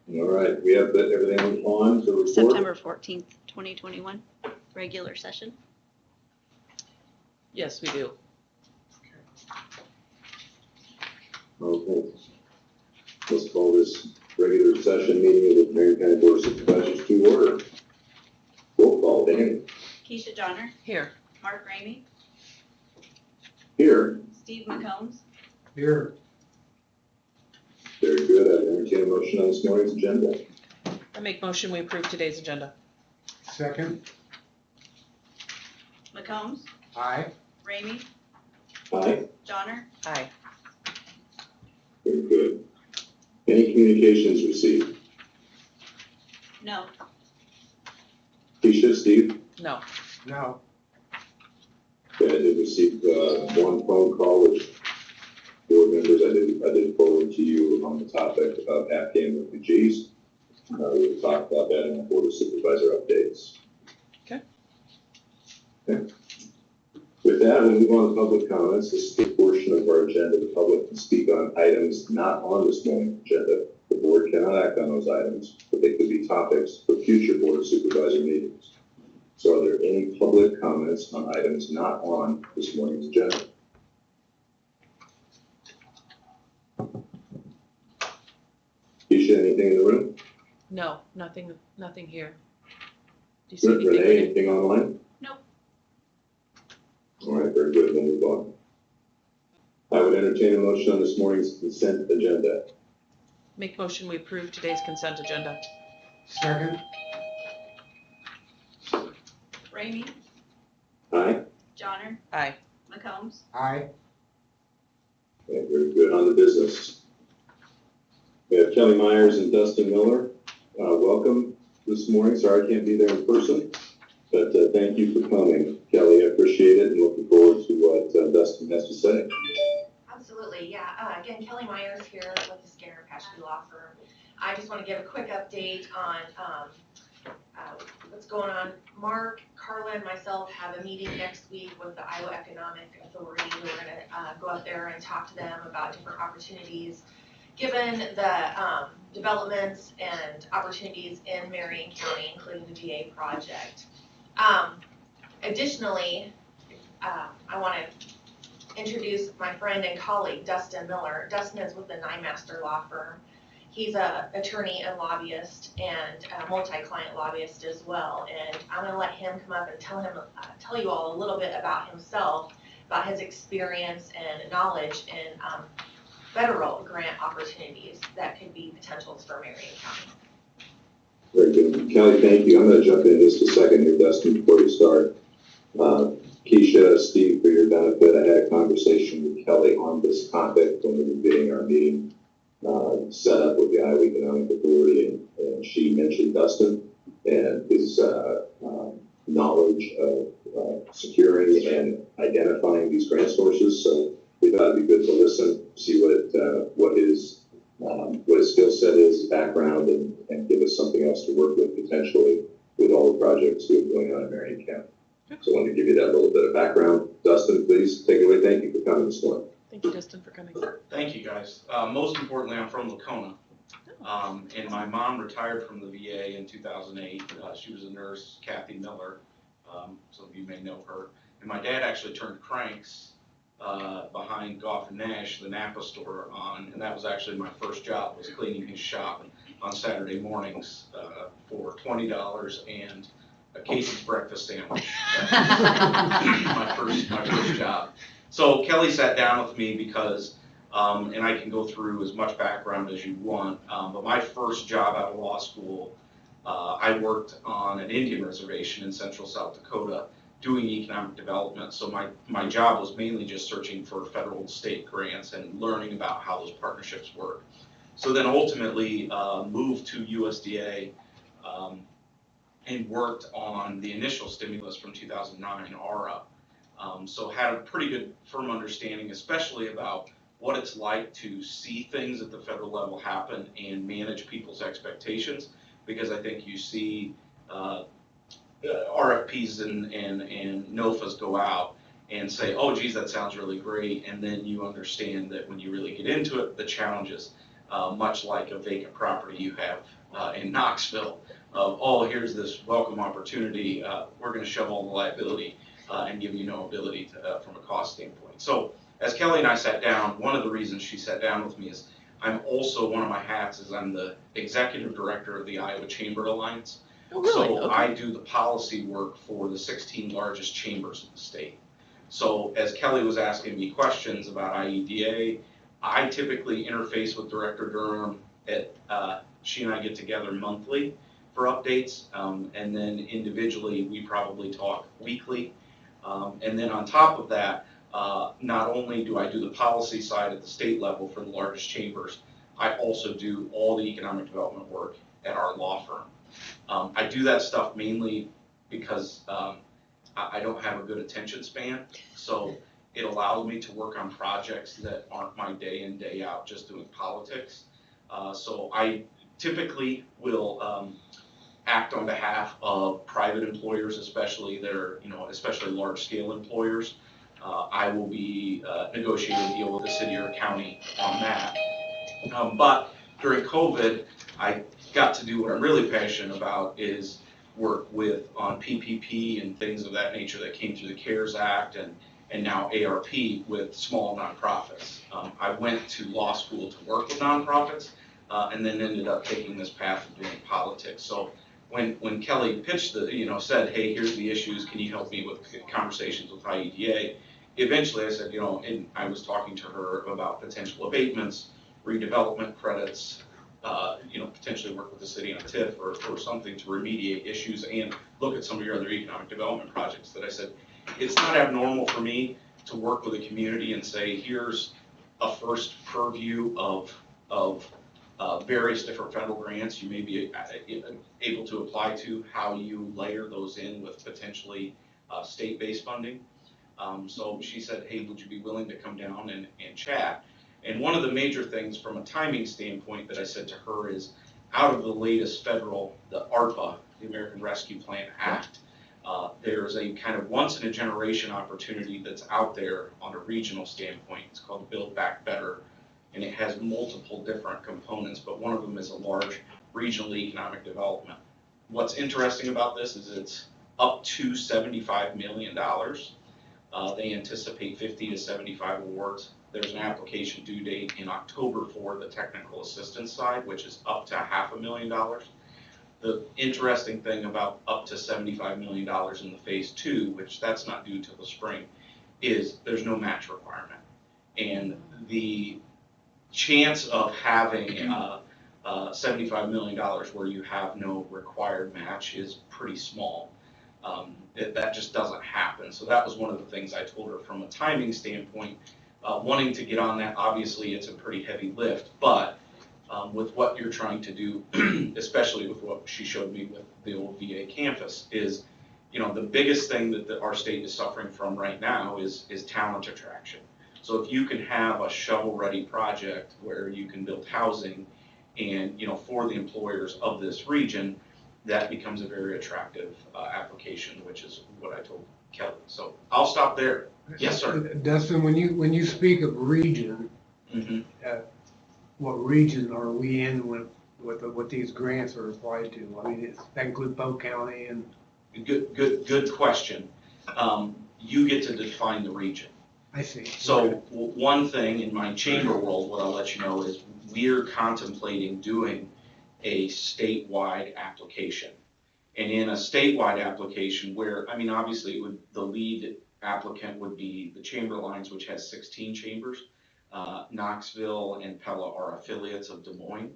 All right, we have everything on the report. September 14th, 2021, regular session. Yes, we do. Okay. Let's call this regular session meeting of the Marion County Board of Supervisors to order. Roll call, Danny. Keisha Johnner, Here. Mark Ramey, Here. Steve McCombs, Here. Very good. I entertain a motion on this morning's agenda. I make motion we approve today's agenda. Second. McCombs, Aye. Ramey, Aye. Johnner, Aye. Very good. Any communications received? no. Keisha, Steve? No. No. Okay, I did receive one phone call, which board members, I did forward to you on the topic of Afghan refugees. We'll talk about that in the Board of Supervisor updates. Okay. With that, we'll move on to public comments. This is the portion of our agenda. The public can speak on items not on this morning's agenda. The board cannot act on those items, but they could be topics for future Board of Supervisor meetings. So are there any public comments on items not on this morning's agenda? Keisha, anything in the room? No, nothing here. Do you see anything? Renee, anything online? Nope. All right, very good. We'll move on. I would entertain a motion on this morning's consent agenda. Make motion we approve today's consent agenda. Second. Ramey, Aye. Johnner, Aye. McCombs, Aye. Okay, very good. On the business. We have Kelly Myers and Dustin Miller. Welcome this morning. Sorry I can't be there in person, but thank you for coming. Kelly, I appreciate it and looking forward to what Dustin has to say. Absolutely, yeah. Again, Kelly Myers here with the Skinner Paschke Law Firm. I just want to give a quick update on what's going on. Mark, Carla, and myself have a meeting next week with the Iowa Economic Authority. We're going to go out there and talk to them about different opportunities, given the developments and opportunities in Marion County, including the VA project. Additionally, I want to introduce my friend and colleague, Dustin Miller. Dustin is with the Nymaster Law Firm. He's an attorney and lobbyist and a multi-client lobbyist as well. And I'm going to let him come up and tell you all a little bit about himself, about his experience and knowledge in federal grant opportunities that could be potentials for Marion County. Very good. Kelly, thank you. I'm going to jump in just a second here, Dustin, before you start. Keisha, Steve, for your benefit, I had a conversation with Kelly on this topic when we were getting our meeting set up with the Iowa Economic Authority, and she mentioned Dustin and his knowledge of securing and identifying these grant sources. So we thought it'd be good to listen, see what his skill set is, his background, and give us something else to work with potentially with all the projects we have going on in Marion County. So I wanted to give you that little bit of background. Dustin, please take it away. Thank you for coming this morning. Thank you, Dustin, for coming. Thank you, guys. Most importantly, I'm from Lacona, and my mom retired from the VA in 2008. She was a nurse, Kathy Miller. Some of you may know her. And my dad actually turned cranks behind Goff and Nash, the Napa store, and that was actually my first job, was cleaning his shop on Saturday mornings for $20 and a Casey's breakfast sandwich. my first job. So Kelly sat down with me because, and I can go through as much background as you want, but my first job out of law school, I worked on an Indian reservation in central South Dakota doing economic development. So my job was mainly just searching for federal and state grants and learning about how those partnerships work. So then ultimately moved to USDA and worked on the initial stimulus from 2009, ARA. So had a pretty good firm understanding, especially about what it's like to see things at the federal level happen and manage people's expectations, because I think you see RFPs and NOFAs go out and say, oh geez, that sounds really great, and then you understand that when you really get into it, the challenges. much like a vacant property you have in Knoxville. Oh, here's this welcome opportunity. We're going to shove all the liability and give you no ability to, from a cost standpoint. So as Kelly and I sat down, one of the reasons she sat down with me is I'm also, one of my hats is I'm the executive director of the Iowa Chamber Alliance. Oh, really? So Okay. I do the policy work for the 16 largest chambers in the state. So as Kelly was asking me questions about IEDA, I typically interface with Director Durham. She and I get together monthly for updates, and then individually we probably talk weekly. And then on top of that, not only do I do the policy side at the state level for the largest chambers, I also do all the economic development work at our law firm. I do that stuff mainly because I don't have a good attention span, so it allows me to work on projects that aren't my day in, day out, just doing politics. So I typically will act on behalf of private employers, especially their, especially large scale employers. I will be negotiating a deal with the city or county on that. But during COVID, I got to do what I'm really passionate about is work on PPP and things of that nature that came through the CARES Act and now ARP with small nonprofits. I went to law school to work with nonprofits and then ended up taking this path of doing politics. So when Kelly pitched said, hey, here's the issues, can you help me with conversations with IEDA? Eventually I said, and I was talking to her about potential abatements, redevelopment credits, potentially work with the city on TIF or something to remediate issues and look at some of your other economic development projects that I said, it's not abnormal for me to work with a community and say, here's a first purview of various different federal grants you may be able to apply to, how you layer those in with potentially state-based funding. So she said, hey, would you be willing to come down and chat? And one of the major things from a timing standpoint that I said to her is, out of the latest federal, the ARPA, the American Rescue Plan Act, there's a kind of once in a generation opportunity that's out there on a regional standpoint. It's called Build Back Better, and it has multiple different components, but one of them is a large regional economic development. What's interesting about this is it's up to $75 million. They anticipate 50 to 75 awards. There's an application due date in October for the technical assistance side, which is up to $500,000. The interesting thing about up to $75 million in the phase 2, which that's not due till the spring, is there's no match requirement. And the chance of having $75 million where you have no required match is pretty small. That just doesn't happen. So that was one of the things I told her from a timing standpoint. Wanting to get on that, obviously it's a pretty heavy lift, but with what you're trying to do, especially with what she showed me with the old VA campus, is the biggest thing that our state is suffering from right now is talent attraction. So if you can have a shovel-ready project where you can build housing and for the employers of this region, that becomes a very attractive application, which is what I told Kelly. So I'll stop there. Yes, sir. Dustin, when you speak of region, Mm-hmm. what region are we in with what these grants are applied to? I mean, that include Polk County and. Good question. You get to define the region. I see. So one thing in my chamber world, what I'll let you know is we're contemplating doing a statewide application. And in a statewide application where, obviously the lead applicant would be the Chamber Alliance, which has 16 chambers. Knoxville and Pella are affiliates of Des Moines.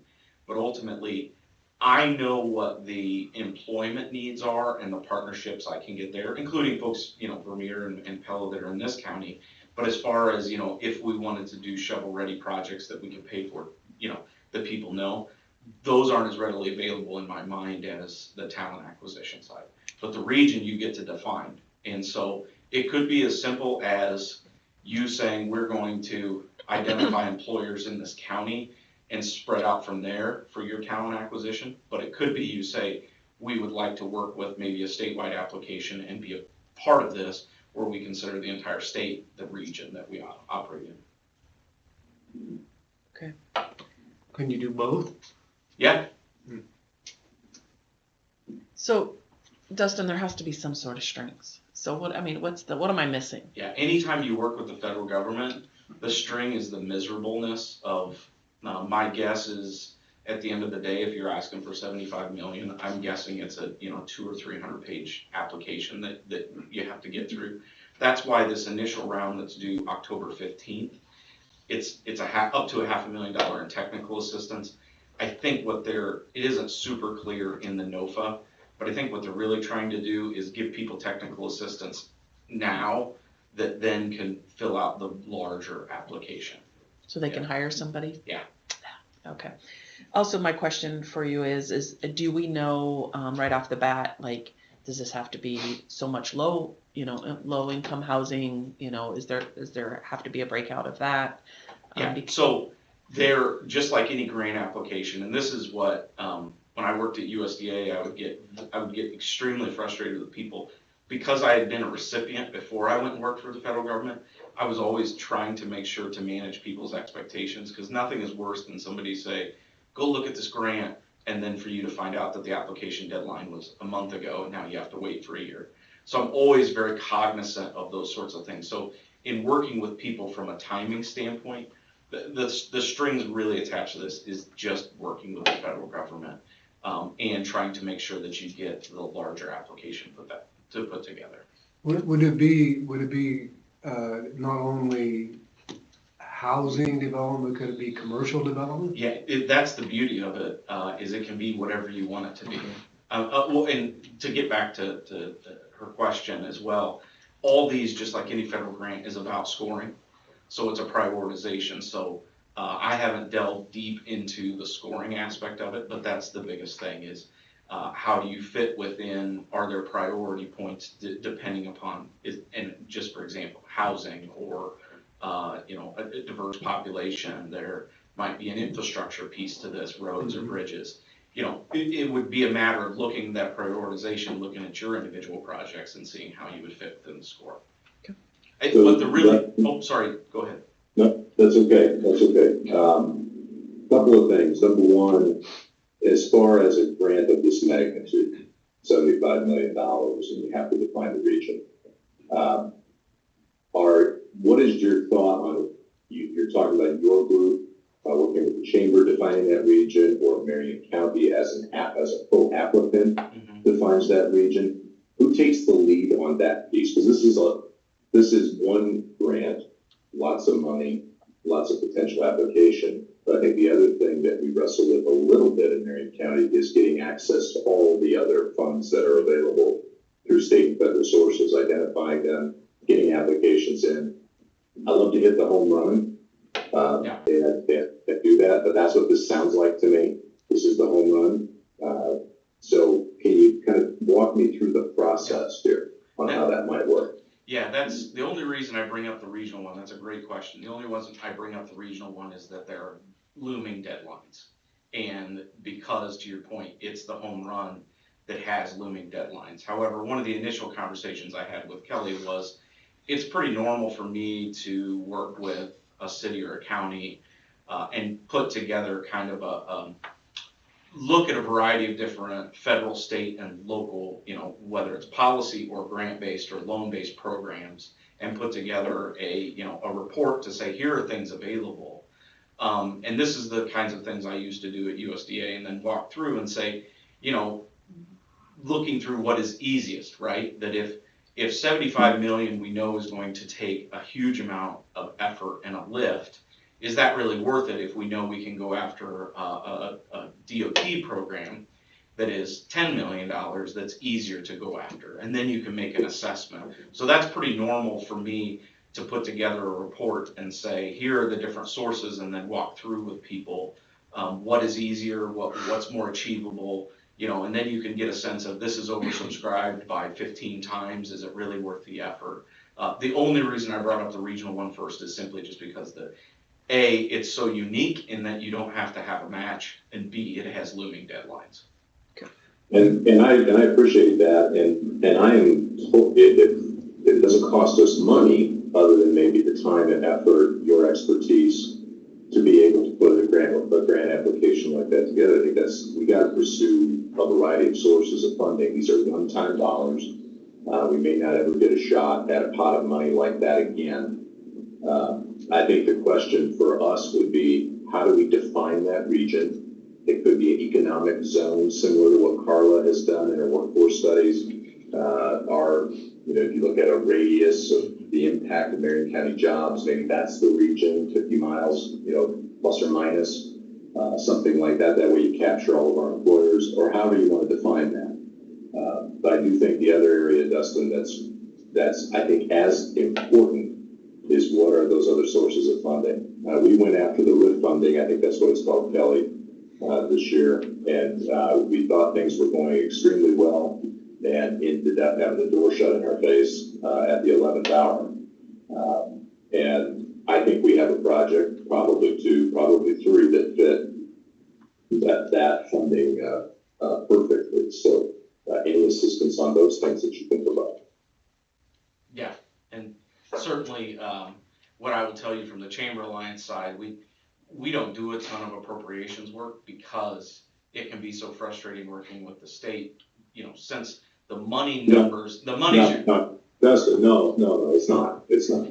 But ultimately, I know what the employment needs are and the partnerships I can get there, including folks, Vermeer and Pella that are in this county. But as far as, if we wanted to do shovel-ready projects that we could pay for, that people know, those aren't as readily available in my mind as the talent acquisition side. But the region you get to define. And so it could be as simple as you saying we're going to identify employers in this county and spread out from there for your talent acquisition. But it could be you say, we would like to work with maybe a statewide application and be a part of this where we consider the entire state the region that we operate in. Can you do both? Yeah, So, Dustin, there has to be some sort of strings. So what am I missing? yeah. Anytime you work with the federal government, the string is the miserableness of, my guess is, at the end of the day, if you're asking for 75 million, I'm guessing it's a, 200 or 300 page application that you have to get through. That's why this initial round that's due October 15th, it's up to $500,000 in technical assistance. I think it isn't super clear in the NOFA, but I think what they're really trying to do is give people technical assistance now that then can fill out the larger application. So they can Yeah. hire somebody? Yeah. Okay. Also, my question for you is do we know right off the bat, like, does this have to be so much low income housing? Is there have to be a breakout of that? Yeah, so they're just like any grant application, and this is what, when I worked at USDA, I would get extremely frustrated with people. Because I had been a recipient before I went and worked for the federal government, I was always trying to make sure to manage people's expectations, because nothing is worse than somebody say, go look at this grant, and then for you to find out that the application deadline was a month ago, and now you have to wait for a year. So I'm always very cognizant of those sorts of things. So in working with people from a timing standpoint, the strings really attached to this is just working with the federal government, and trying to make sure that you get the larger application to put together. Would it be not only housing development, could it be commercial development? Yeah, that's the beauty of it, is it can be whatever you want it to be. Well, and to get back to her question as well, all these, just like any federal grant, is about scoring. So it's a prioritization. So I haven't delved deep into the scoring aspect of it, but that's the biggest thing is how do you fit within, are there priority points depending upon, and just for example, housing or a diverse population, there might be an infrastructure piece to this, roads or bridges. It would be a matter of looking at that prioritization, looking at your individual projects and seeing how you would fit within the score. Okay. Oh, sorry, go ahead. No, that's okay, couple of things. Number one, as far as a grant of this magnitude, $75 million, and you have to define the region. What is your thought on, you're talking about your group, working with the chamber defining that region, or Marion County as a full applicant defines that region? Who takes the lead on that piece? Because this is one grant, lots of money, lots of potential application. But I think the other thing that we wrestle with a little bit in Marion County is getting access to all the other funds that are available through state and federal sources, identifying them, getting applications in. I love to hit the home run. They do that, but that's what this sounds like to me. This is the home run. So can you kind of walk me through the process here on how that might work? Yeah, that's the only reason I bring up the regional one. That's a great question. The only reason I bring up the regional one is that there are looming deadlines. And because, to your point, it's the home run that has looming deadlines. However, one of the initial conversations I had with Kelly was, it's pretty normal for me to work with a city or a county and put together kind of a look at a variety of different federal, state, and local, whether it's policy or grant-based or loan-based programs, and put together a report to say, here are things available. And this is the kinds of things I used to do at USDA, and then walk through and say, looking through what is easiest, right? That if 75 million we know is going to take a huge amount of effort and a lift, is that really worth it if we know we can go after a DOT program that is $10 million that's easier to go after? And then you can make an assessment. So that's pretty normal for me to put together a report and say, here are the different sources, and then walk through with people what is easier, what's more achievable, and then you can get a sense of, this is oversubscribed by 15 times, is it really worth the effort? The only reason I brought up the regional one first is simply just because it's so unique in that you don't have to have a match, and B, it has looming deadlines. And I appreciate that, and I am, it doesn't cost us money other than maybe the time and effort, your expertise, to be able to put a grant application like that together, I think we got to pursue a variety of sources of funding. These are one-time dollars. We may not ever get a shot at a pot of money like that again. I think the question for us would be, how do we define that region? It could be an economic zone similar to what Carla has done in her workforce studies. If you look at a radius of the impact of Marion County jobs, maybe that's the region, 50 miles, plus or minus, something like that. That way you capture all of our employers, or however you want to define that. But I do think the other area, Dustin, that's I think as important is what are those other sources of funding. We went after the RIF funding, I think that's what it's called, Kelly, this year, and we thought things were going extremely well, and ended up having the door shut in our face at the 11th hour. And I think we have a project, probably two, probably three, that fit that funding perfectly. So any assistance on those things that you can provide? Yeah, and certainly what I will tell you from the Chamber Alliance side, we don't do a ton of appropriations work because it can be so frustrating working with the state, since the money numbers, the money. No, Dustin, no, it's not. It's not.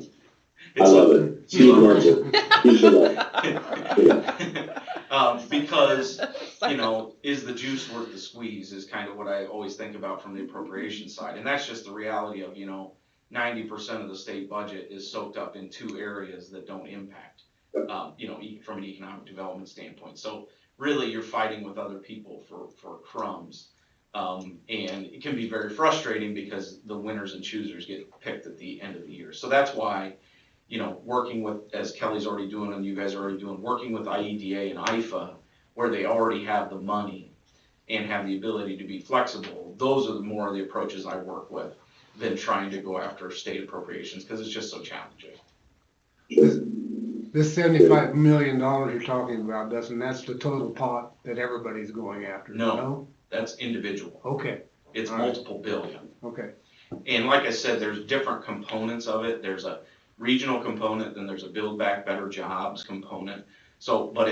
I love it. Steve loves it. He should love it. Because, is the juice worth the squeeze is kind of what I always think about from the appropriation side. And that's just the reality of, 90% of the state budget is soaked up in two areas that don't impact, from an economic development standpoint. So really you're fighting with other people for crumbs. And it can be very frustrating because the winners and choosers get picked at the end of the year. So that's why, working with, as Kelly's already doing and you guys are already doing, working with IEDA and IFA, where they already have the money and have the ability to be flexible, those are the more of the approaches I work with than trying to go after state appropriations, because it's just so challenging. This $75 million you're talking about, Dustin, that's the total pot that everybody's going after? No. That's individual. Okay. It's all right. multiple billion. Okay. And like I said, there's different components of it. There's a regional component, then there's a Build Back Better Jobs component. So, but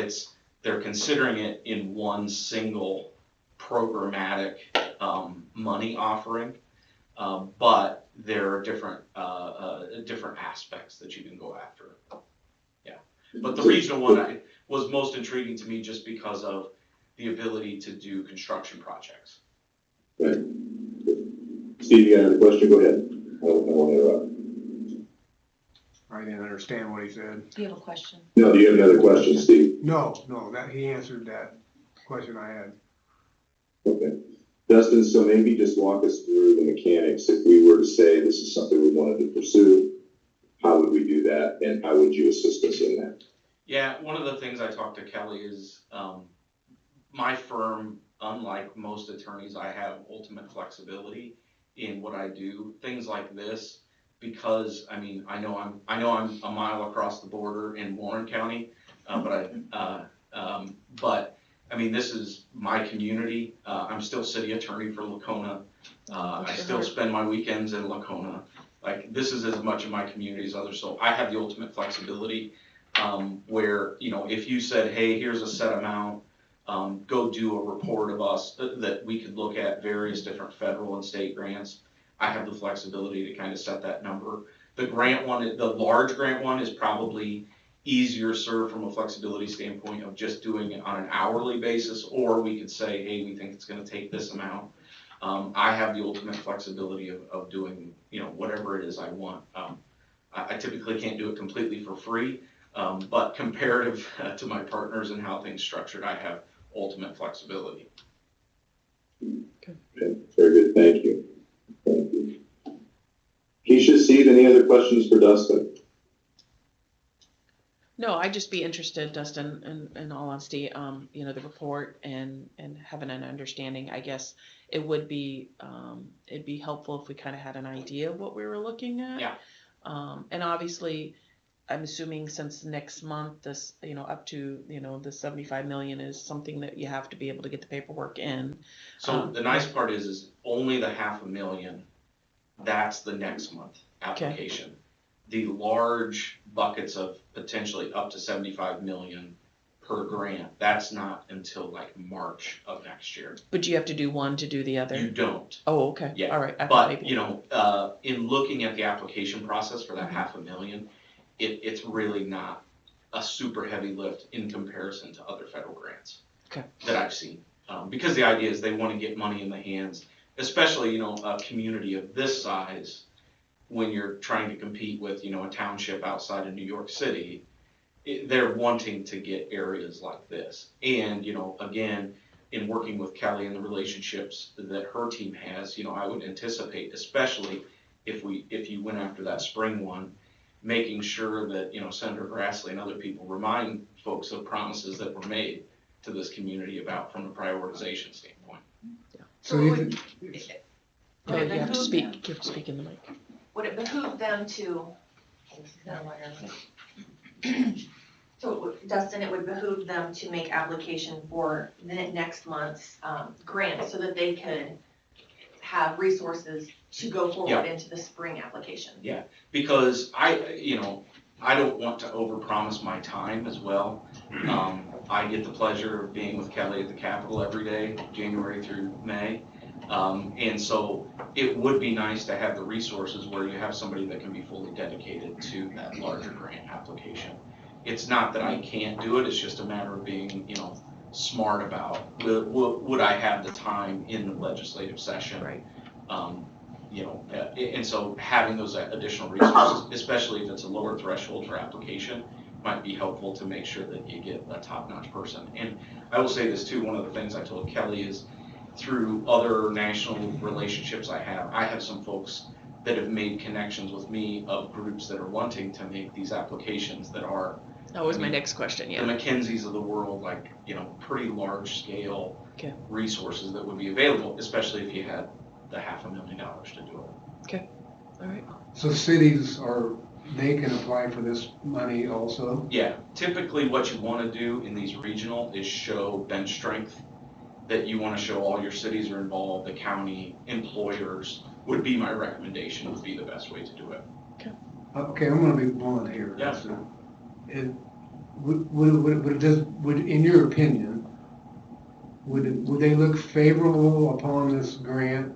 they're considering it in one single programmatic money offering, but there are different aspects that you can go after. Yeah, but the regional one was most intriguing to me just because of the ability to do construction projects. Right. Steve, you got another question? Go ahead. I won't interrupt. I didn't understand what he said. Do you have a question? No, do you have another question, Steve? No, that he answered that question I had. Okay. Dustin, so maybe just walk us through the mechanics. If we were to say this is something we wanted to pursue, how would we do that, and how would you assist us in that? Yeah, one of the things I talked to Kelly is my firm, unlike most attorneys, I have ultimate flexibility in what I do. Things like this, because I know I'm a mile across the border in Warren County, but this is my community. I'm still city attorney for Lacona. I still spend my weekends in Lacona. Like, this is as much of my community as others, so I have the ultimate flexibility where, if you said, hey, here's a set amount, go do a report of us that we could look at various different federal and state grants. I have the flexibility to kind of set that number. The grant one, the large grant one, is probably easier served from a flexibility standpoint of just doing it on an hourly basis, or we could say, hey, we think it's going to take this amount. I have the ultimate flexibility of doing, whatever it is I want. I typically can't do it completely for free, but comparative to my partners and how things structured, I have ultimate flexibility. Okay, very good. Thank you. Thank you. Keisha, Steve, any other questions for Dustin? No, I'd just be interested, Dustin, in all honesty, the report and having an understanding. I guess it would be, it'd be helpful if we kind of had an idea of what we were looking at. Yeah. And obviously, I'm assuming since next month, this, up to, the 75 million is something that you have to be able to get the paperwork in. So the nice part is only the $500,000, that's the next month application. The large buckets of potentially up to 75 million per grant. That's not until like March of next year. But you have to do one to do the other? You don't. Oh, okay. Yeah, All right. I thought But, maybe. you know, in looking at the application process for that Mhm. $500,000, it's really not a super heavy lift in comparison to other federal grants Okay. that I've seen. Because the idea is they want to get money in the hands, especially, you know, a community of this size, when you're trying to compete with, you know, a township outside of New York City, they're wanting to get areas like this. And, you know, again, in working with Kelly and the relationships that her team has, you know, I would anticipate, especially if you went after that spring one, making sure that, you know, Senator Grassley and other people remind folks of promises that were made to this community about from a prioritization standpoint. So it you would- could, No, you have to behoove speak. them- You have to speak in the mic. Would it behoove them to? So Dustin, it would behoove them to make application for the next month's grant so that they could have resources to go forward Yeah. into the spring application. Because you know, I don't want to overpromise my time as well. I get the pleasure of being with Kelly at the Capitol every day, January through May. And so it would be nice to have the resources where you have somebody that can be fully dedicated to that larger grant application. It's not that I can't do it, it's just a matter of being, you know, smart about, would I have the time in the legislative session? Right. You know, and so having those additional resources, especially if it's a lower threshold for application, might be helpful to make sure that you get a top-notch person. And I will say this too, one of the things I told Kelly is through other national relationships I have some folks that have made connections with me of groups that are wanting to make these applications that are That was my next question, the yeah. McKinseys of the world, like, you know, pretty large scale Okay. resources that would be available, especially if you had the $500,000 to do it. All right. so cities they can apply for this money also? Yeah, typically what you want to do in these regional is show bench strength, that you want to show all your cities are involved, the county, employers, would be my recommendation, would be the best way to do it. Okay, I'm gonna be blunt here. Yeah. So, would, in your opinion, would they look favorable upon this grant,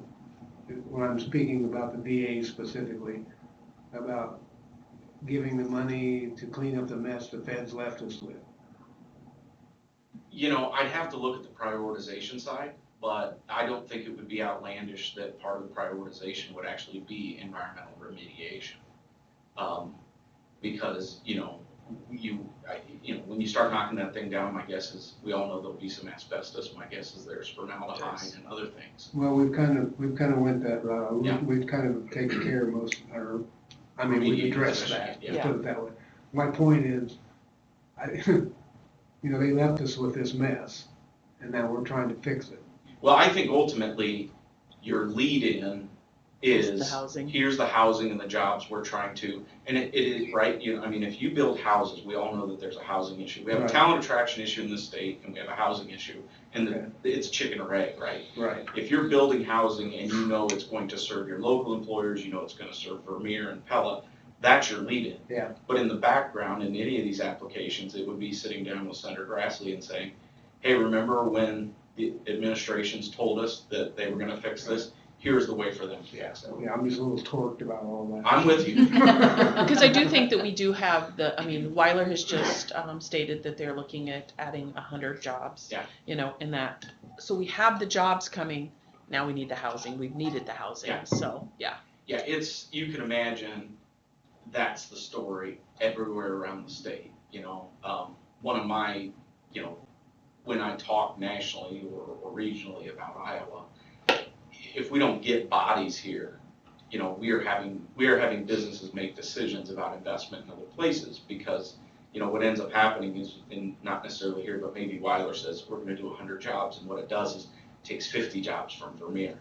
when I'm speaking about the VA specifically, about giving the money to clean up the mess the feds left us with? You know, I'd have to look at the prioritization side, but I don't think it would be outlandish that part of the prioritization would actually be environmental remediation. Because, you know, when you start knocking that thing down, my guess is, we all know there'll be some asbestos, my guess is there's formaldehyde and other things. Well, we've kind of went that route. Yeah. We've kind of taken care of most, we've addressed that, Yeah. let's put it that way. My point is, you know, they left us with this mess, and now we're trying to fix it. Well, I think ultimately, your lead-in is, The housing. here's the housing and the jobs we're trying to, and it is, right, you know, I mean, if you build houses, we all know that there's a housing issue. We have a Right. talent attraction issue in this state, and we have a housing issue, and Okay. it's chicken or egg, right? Right. If you're building housing and you know it's going to serve your local employers, you know it's gonna serve Vermeer and Pella, that's your lead-in. Yeah. But in the background, in any of these applications, it would be sitting down with Senator Grassley and saying, hey, remember when the administrations told us that they were gonna fix this? Here's the way for them to fix it. Yeah, I'm just a little torqued about all that. I'm with you. Because I do think that we do have Weiler has just stated that they're looking at adding 100 jobs. Yeah. You know, in that, so we have the jobs coming, now we need the housing, we've needed the housing, Yeah. so, yeah. Yeah, you can imagine that's the story everywhere around the state, you know. One of my, you know, when I talk nationally or regionally about Iowa, if we don't get bodies here, you know, we are having businesses make decisions about investment in other places, because, you know, what ends up happening is, and not necessarily here, but maybe Weiler says we're gonna do 100 jobs, and what it does is takes 50 jobs from Vermeer.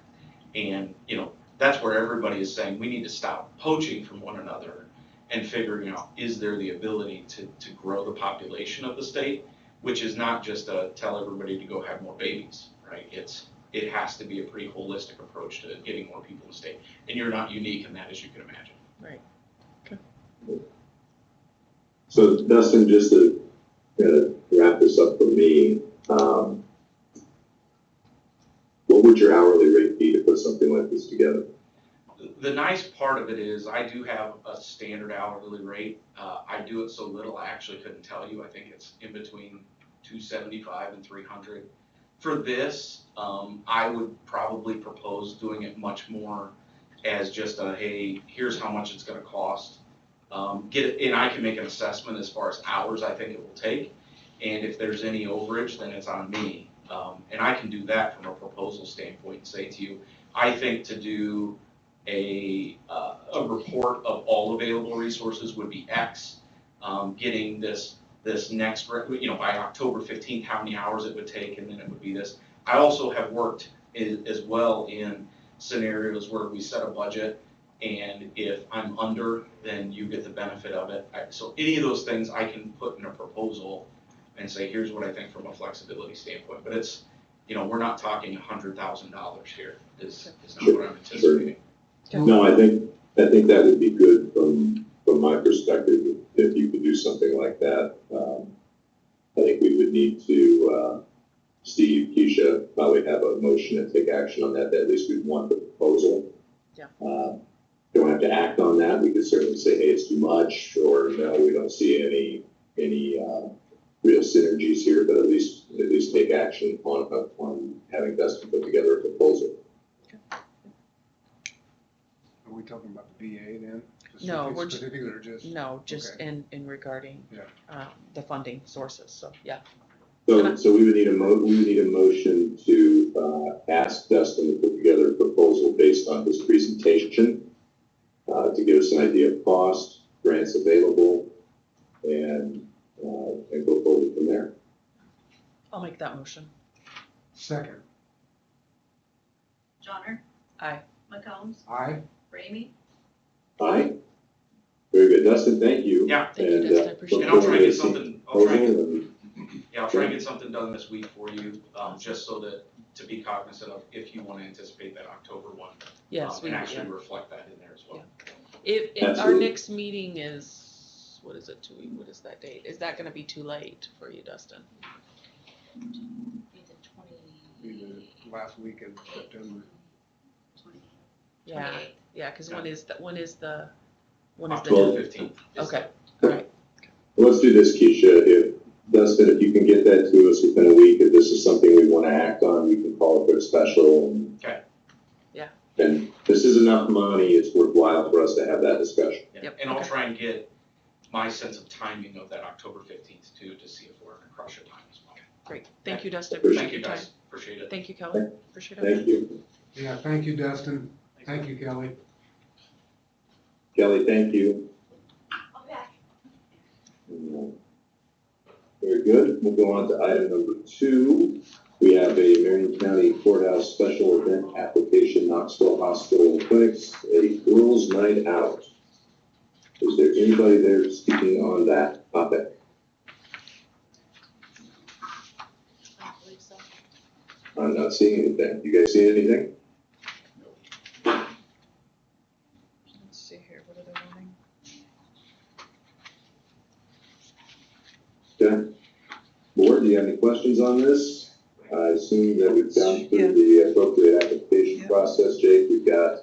And, you know, that's where everybody is saying we need to stop poaching from one another and figuring out, is there the ability to grow the population of the state, which is not just tell everybody to go have more babies, right? It has to be a pretty holistic approach to getting more people in the state. And you're not unique in that, as you can imagine. Right. So Dustin, just to gonna wrap this up for me. What would your hourly rate be to put something like this together? The nice part of it is I do have a standard hourly rate. I do it so little, I actually couldn't tell you. I think it's in between 275 and 300. For this, I would probably propose doing it much more as just a, hey, here's how much it's gonna cost. Get it, and I can make an assessment as far as hours I think it will take. And if there's any overage, then it's on me. And I can do that from a proposal standpoint and say to you, I think to do a report of all available resources would be X. Getting this next, by October 15th, how many hours it would take, and then it would be this. I also have worked as well in scenarios where we set a budget, and if I'm under, then you get the benefit of it. So any of those things I can put in a proposal and say, here's what I think from a flexibility standpoint. But it's, we're not talking $100,000 here. Is not what I'm anticipating. No, I think that would be good from my perspective, if you could do something like that. I think we would need to, Steve, Keisha, probably have a motion and take action on that. At least we'd want the proposal. Yeah. Don't have to act on that. We could certainly say, hey, it's too much, or no, we don't see any real synergies here, but at least take action on having Dustin put together a proposal. Are we talking about the VA then? No, we're Specifically or just? No, just Okay. in regarding Yeah. the funding sources. So yeah. So we would need a motion to ask Dustin to put together a proposal based on his presentation, to give us an idea of cost, grants available, and go forward from there. I'll make that motion. Second. Johnner, Aye. McCombs, Aye. Ramey, Aye. Very good, Dustin. Thank you. Yeah. Thank you, Dustin. I appreciate And it. I'll try and get something. I'll try and And get something done this week for you, just so that to be cognizant of if you want to anticipate that October one. Yes, And actually reflect that in there as well. If our Absolutely. next meeting is, what is it, what is that date? Is that gonna be too late for you, Dustin? be the Be the last week of September. 28th. Yeah, cause when is the October deadline? 15th. Okay, alright, let's do this, Keisha. Dustin, if you can get that to us within a week, if this is something we want to act on, we can call it for a special. Okay. Yeah. And this is enough money, it's worthwhile for us to have that discussion. Yeah. Yep, And I'll okay. try and get my sense of timing of that October 15th too, to see if we're gonna crush your time as well. great. Thank you, Dustin. Thank Appreciate Thank you your time. guys, appreciate it. Thank you, Kelly. Appreciate it. Thank you. Yeah, thank you, Dustin. Thank you, Kelly. Kelly, thank you. I'll be back. Very good. We'll go on to item number 2. We have a Marion County Courthouse Special Event Application, Knoxville Hospital and Clinics, a girls' night out. Is there anybody there speaking on that topic? I don't believe so. I'm not seeing anything. You guys see anything? Let's see here, what are they wanting? Okay. Board, do you have any questions on this? I assume that we've gone through the appropriate application process. Jake, we've got,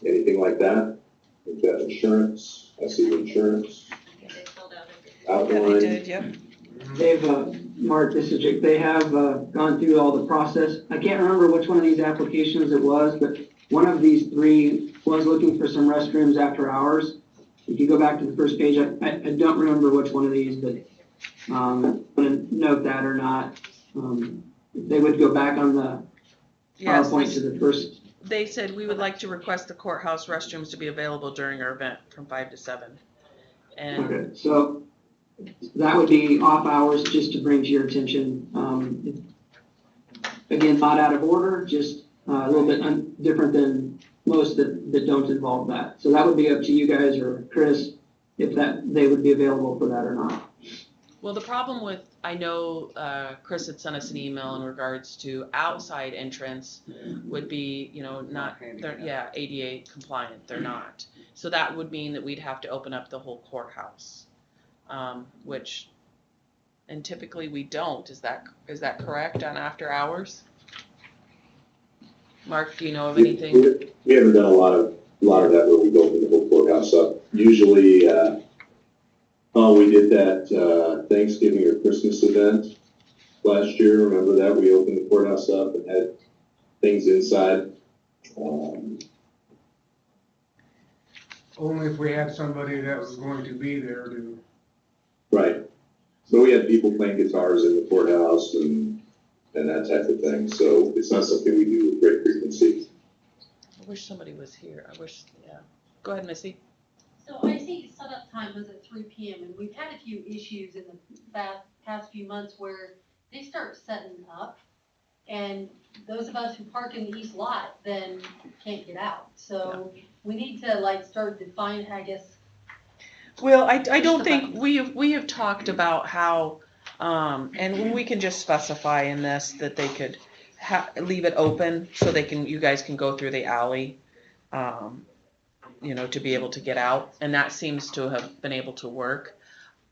anything like that? We've got insurance. I see the insurance. Yeah, they filled out everything. Outline. Yep. They've, Mark, this is Jake, they have gone through all the process. I can't remember which one of these applications it was, but one of these 3 was looking for some restrooms after hours. If you go back to the first page, I don't remember which one of these, but I'm gonna note that or not. They would go back on the Yes, PowerPoint to the first. they said we would like to request the courthouse restrooms to be available during our event from 5 to 7. And Okay, so that would be off hours, just to bring to your attention. Again, not out of order, just a little bit different than most that don't involve that. So that would be up to you guys or Chris if they would be available for that or not. well, the problem with, I know Chris had sent us an email in regards to outside entrance would be, not, they're, ADA compliant, they're not. So that would mean that we'd have to open up the whole courthouse, which And typically we don't. Is that correct on after hours? Mark, do you know of anything? We haven't done a lot of that where we've opened the whole courthouse up. Usually, we did that Thanksgiving or Christmas event last year. Remember that? We opened the courthouse up and had things inside. Only if we had somebody that was going to be there to. Right. So we had people playing guitars in the courthouse and that type of thing. So it's not something we do with great frequency. I wish somebody was here. Yeah. Go ahead, Missy. So I see setup time was at 3 p.m. and we've had a few issues in the past few months where they start setting up and those of us who park in the east lot then can't get out. So we need to start define, I guess. Well, I don't think we have talked about how, and we can just specify in this that they could leave it open so you guys can go through the alley, to be able to get out, and that seems to have been able to work.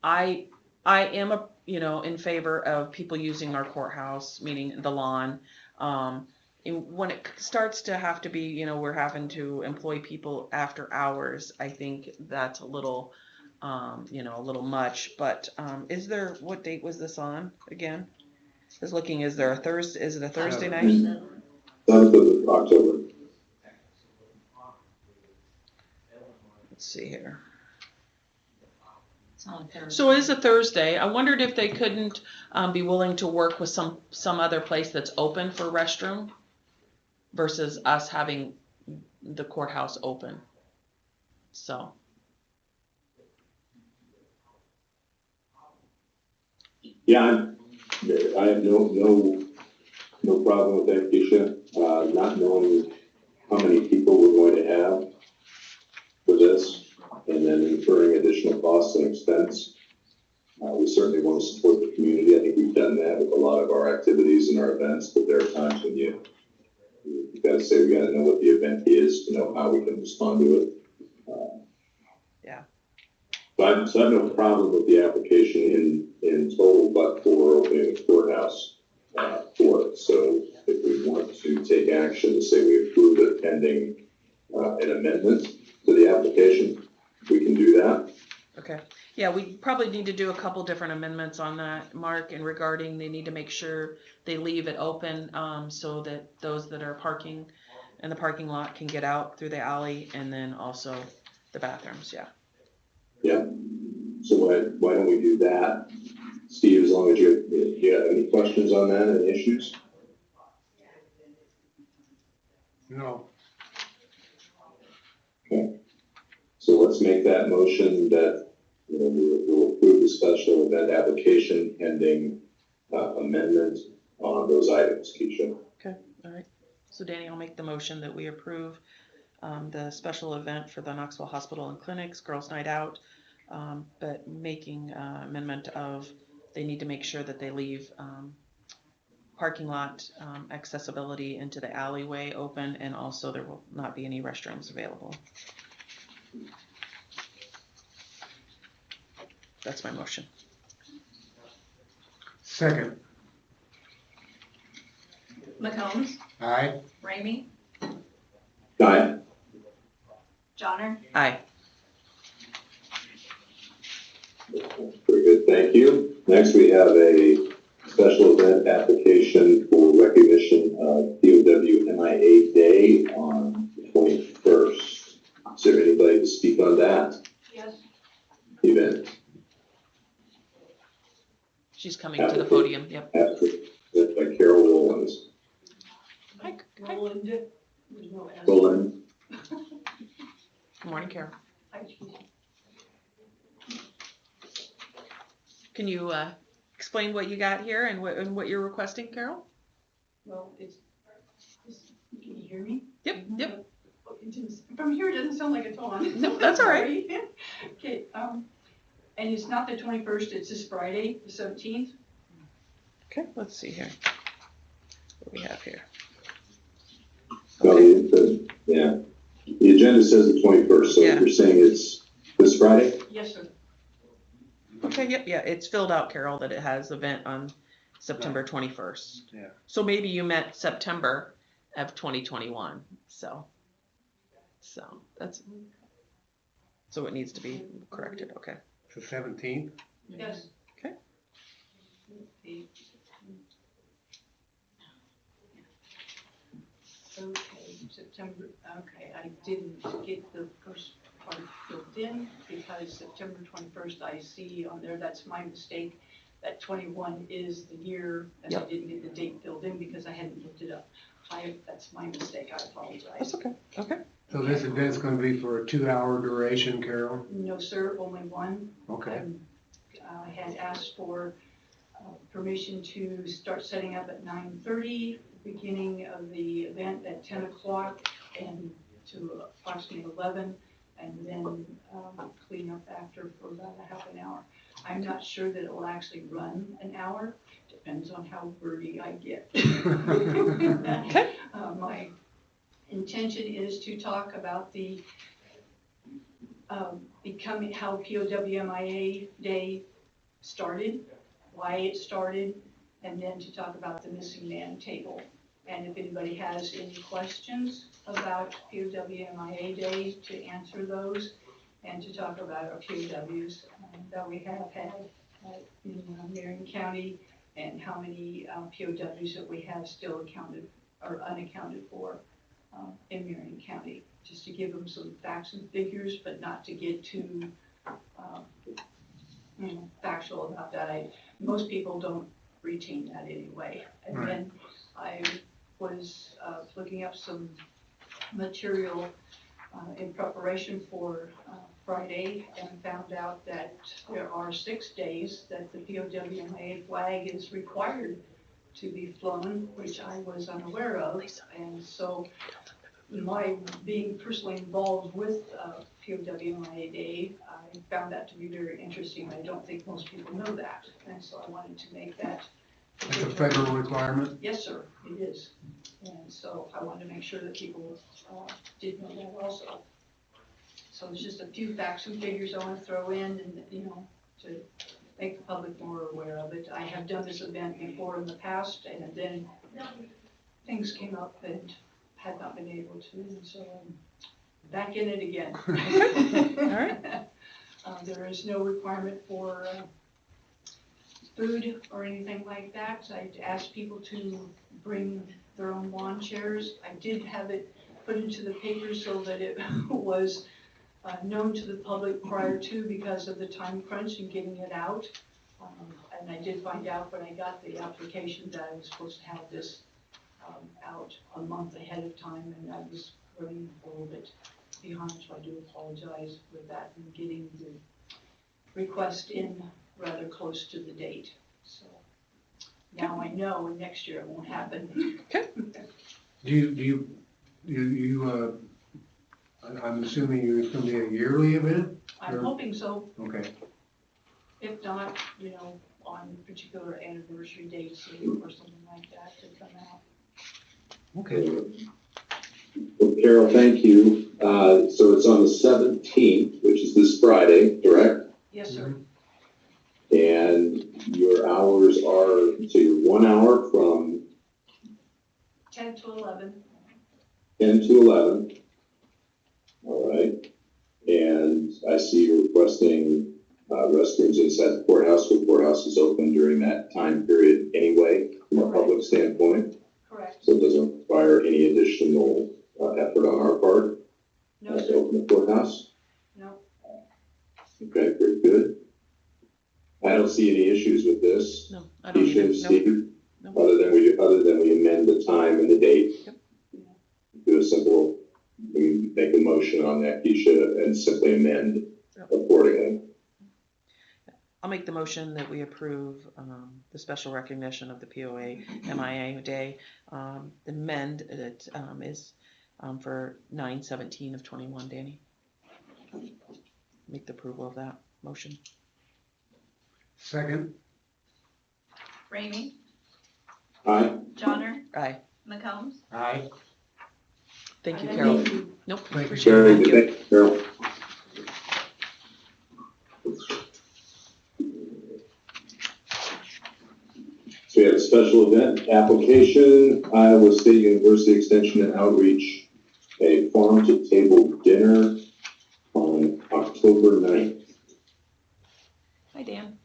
I am in favor of people using our courthouse, meaning the lawn. And when it starts to have to be, we're having to employ people after hours, I think that's a little, a little much. But what date was this on again? I was looking, is it a Thursday night? 7th of October. Let's see here. It's on Thursday. So it is a Thursday. I wondered if they couldn't be willing to work with some other place that's open for restroom versus us having the courthouse open. So. Yeah, I have no problem with that, Keisha. Not knowing how many people we're going to have for this, and then incurring additional costs and expense. We certainly want to support the community. I think we've done that with a lot of our activities and our events, but there are times when you got to say we got to know what the event is to know how we can respond to it. So I have no problem with the application in total, but for opening the courthouse for it. So if we want to take action to say we approve it pending an amendment to the application, we can do that. Okay. Yeah, we probably need to do a couple different amendments on that, Mark, and regarding they need to make sure they leave it open so that those that are parking in the parking lot can get out through the alley, and then also the bathrooms. Yeah. Yeah. So why don't we do that? Steve, as long as you have any questions on that, any issues? No. Okay. So let's make that motion that we'll approve the special event application pending amendment on those items, Keisha. Okay. All right. So Danny, I'll make the motion that we approve the special event for the Knoxville Hospital and Clinics Girls Night Out, but making amendment of they need to make sure that they leave parking lot accessibility into the alleyway open, and also there will not be any restrooms available. That's my motion. Second. McCombs, Aye. Ramey, Aye. Johnner, Aye. Very good, thank you. Next, we have a special event application for recognition of POW MIA Day on the 21st. Is there anybody to speak on that Yes. event? She's coming to the podium. Yep. By Carol Rollins. Hi. Roland. There's no S. Roland. Good morning, Carol. Hi. Can you explain what you got here and what you're requesting, Carol? Well, can you hear me? Yep. Yep. From here, it doesn't sound like it's on. No, that's all right. Okay, and it's not the 21st, it's this Friday, the 17th. Okay, let's see here. What do we have here? No, yeah. The agenda says the 21st, so Yeah. you're saying it's this Friday? Yes, sir. Okay, yep, yeah, it's filled out, Carol, that it has event on September 21st. Yeah. So maybe you meant September of 2021, so that's, so it needs to be corrected, okay. It's the 17th. Yes. Okay. Okay, September, okay, I didn't get the first part filled in because September 21st, I see on there, that's my mistake, that 21 is the year, and I Yep. didn't get the date filled in because I hadn't looked it up. That's my mistake, I apologize. That's okay, okay. So this event's gonna be for a 2-hour duration, Carol? No, sir, only one. Okay. I had asked for permission to start setting up at 9:30, beginning of the event at 10 o'clock and to approximately 11, and then clean up after for about a half an hour. I'm not sure that it will actually run an hour, depends on how wordy I get. Okay. My intention is to talk about the becoming, how POWMIA Day started, why it started, and then to talk about the missing man table. And if anybody has any questions about POWMIA Day, to answer those, and to talk about our POWs that we have had in Marion County, and how many POWs that we have still accounted or unaccounted for in Marion County. Just to give them some facts and figures, but not to get too factual about that. Most people don't retain that anyway. And Right. then I was looking up some material in preparation for Friday, and found out that there are 6 days that the POWMIA flag is required to be flown, which I was unaware of. And so my being personally involved with POWMIA Day, I found that to be very interesting. I don't think most people know that, and so I wanted to make that. That's a federal requirement? Yes, sir, it is. And so I wanted to make sure that people did know that also. So there's just a few facts and figures I want to throw in, and to make the public more aware of it. I have done this event before in the past, and then things came up and had not been able to, and so I'm back in it again. All right. There is no requirement for food or anything like that. I asked people to bring their own lawn chairs. I did have it put into the paper so that it was known to the public prior to, because of the time crunch in getting it out. And I did find out when I got the application that I was supposed to have this out a month ahead of time, and I was running a little bit behind, so I do apologize with that and getting the request in rather close to the date. So now I know, and next year it won't happen. Okay. I'm assuming it's gonna be a yearly event? I'm hoping so. Okay. If not, on particular anniversary dates or something like that to come out. Okay. Well, Carol, thank you. So it's on the 17th, which is this Friday, correct? Yes, sir. And your hours are, so you're 1 hour from 10 to 11. 10 to 11. All right. And I see you're requesting restrooms inside the courthouse. The courthouse is open during that time period anyway, from a public standpoint. Correct. So it doesn't require any additional effort on our part No, to sir. open the courthouse. No. Okay, very good. I don't see any issues with this. No, I don't either. Keisha, Steve, No. other than we amend the time and the date. Yep. Do a simple, we make a motion on that, Keisha, and simply amend Yep. accordingly. I'll make the motion that we approve the special recognition of the POWMIA Day. The amend it is for 9/17 of 21. Danny, make the approval of that motion. Second? Ramey, Aye. Johnner, Aye. McCombs. Aye. Thank you, And Carol. thank you. Nope. Thank you. Appreciate it. Very Thank good, you. thank you, Carol. right, special event application, Iowa State University Extension and Outreach, a farm to table dinner on October 9th. Hi, Dan.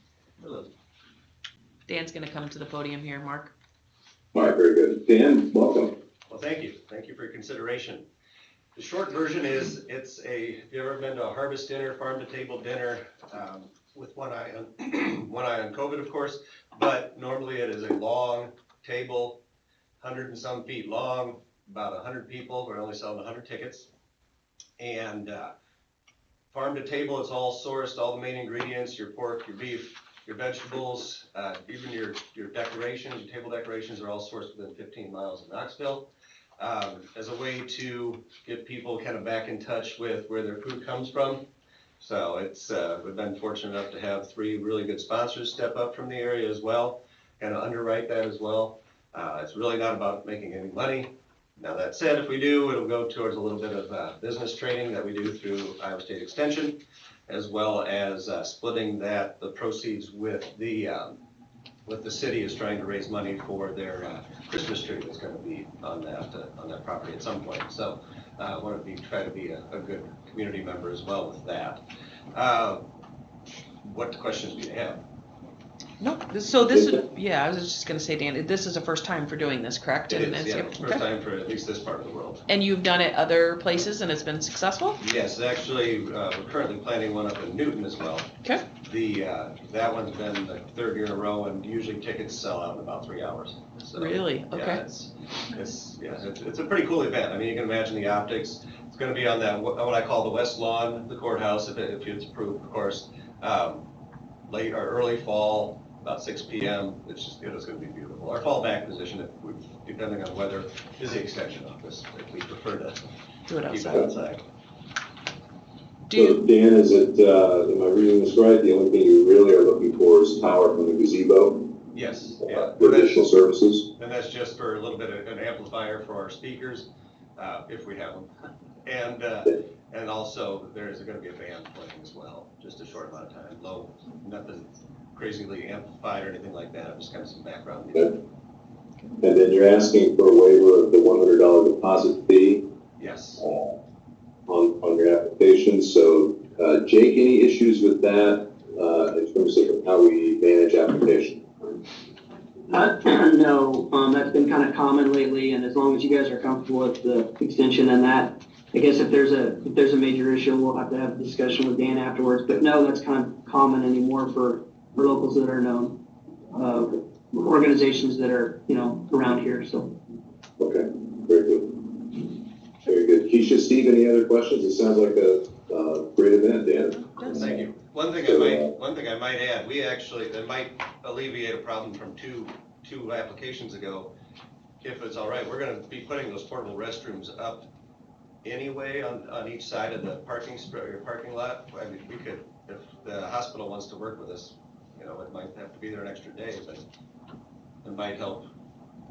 Dan's gonna come to the podium here, Mark. All right, very good. Dan, welcome. Well, thank you. Thank you for your consideration. The short version is, if you ever been to a harvest dinner, farm to table dinner, with one eye on COVID, of course, but normally it is a long table, 100 and some feet long, about 100 people. We're only selling 100 tickets. And farm to table is all sourced, all the main ingredients, your pork, your beef, your vegetables, even your decorations, your table decorations are all sourced within 15 miles of Knoxville. As a way to get people kind of back in touch with where their food comes from. So it's, we've been fortunate enough to have 3 really good sponsors step up from the area as well, and underwrite that as well. It's really not about making any money. Now that said, if we do, it'll go towards a little bit of business training that we do through Iowa State Extension, as well as splitting the proceeds with the city is trying to raise money for their Christmas tree that's going to be on that property at some point. So I want to try to be a good community member as well with that. What questions do you have? No, so this is, yeah, I was just gonna say, Dan, this is the first time for doing this, correct? It And- is, and- yeah, yep, it's the first okay. time for at least this part of the world. And you've done it other places and it's been successful? Yes, actually, we're currently planning one up in Newton as well. Okay. That one's been the 3rd year in a row, and usually tickets sell out in about 3 hours. So, Really? Okay. Yeah, it's a pretty cool event. I mean, you can imagine the optics. It's going to be on that, what I call the west lawn, the courthouse, if it's approved, of course. Late or early fall, about 6 p.m. It's going to be beautiful. Our fallback position, depending on weather, is the extension office. If we prefer to Do it keep it outside. outside. Do you, So Dan, is it, am I reading this right? The only thing you really are looking for is power from the gazebo? Yes, yeah. For additional services? And that's just for a little bit of an amplifier for our speakers, if we have them. And also there is going to be a band playing as well, just a short amount of time. Low, nothing crazily amplified or anything like that, just kind of some background music. Okay. And then you're asking for a waiver of the $100 deposit fee? Yes. On your application. So, Jake, any issues with that in terms of how we manage application? No, that's been kind of common lately, and as long as you guys are comfortable with the extension and that, I guess if there's a major issue, we'll have to have a discussion with Dan afterwards. But no, that's kind of common anymore for locals that are known, organizations that are, around here, so. Okay, very good. Very good. Keisha, Steve, any other questions? It sounds like a great event, Dan. Thank you. One thing I might add, that might alleviate a problem from two applications ago. If it's all right, we're going to be putting those portable restrooms up anyway on each side of the parking lot. I mean, we could, if the hospital wants to work with us, it might have to be there an extra day, but it might help.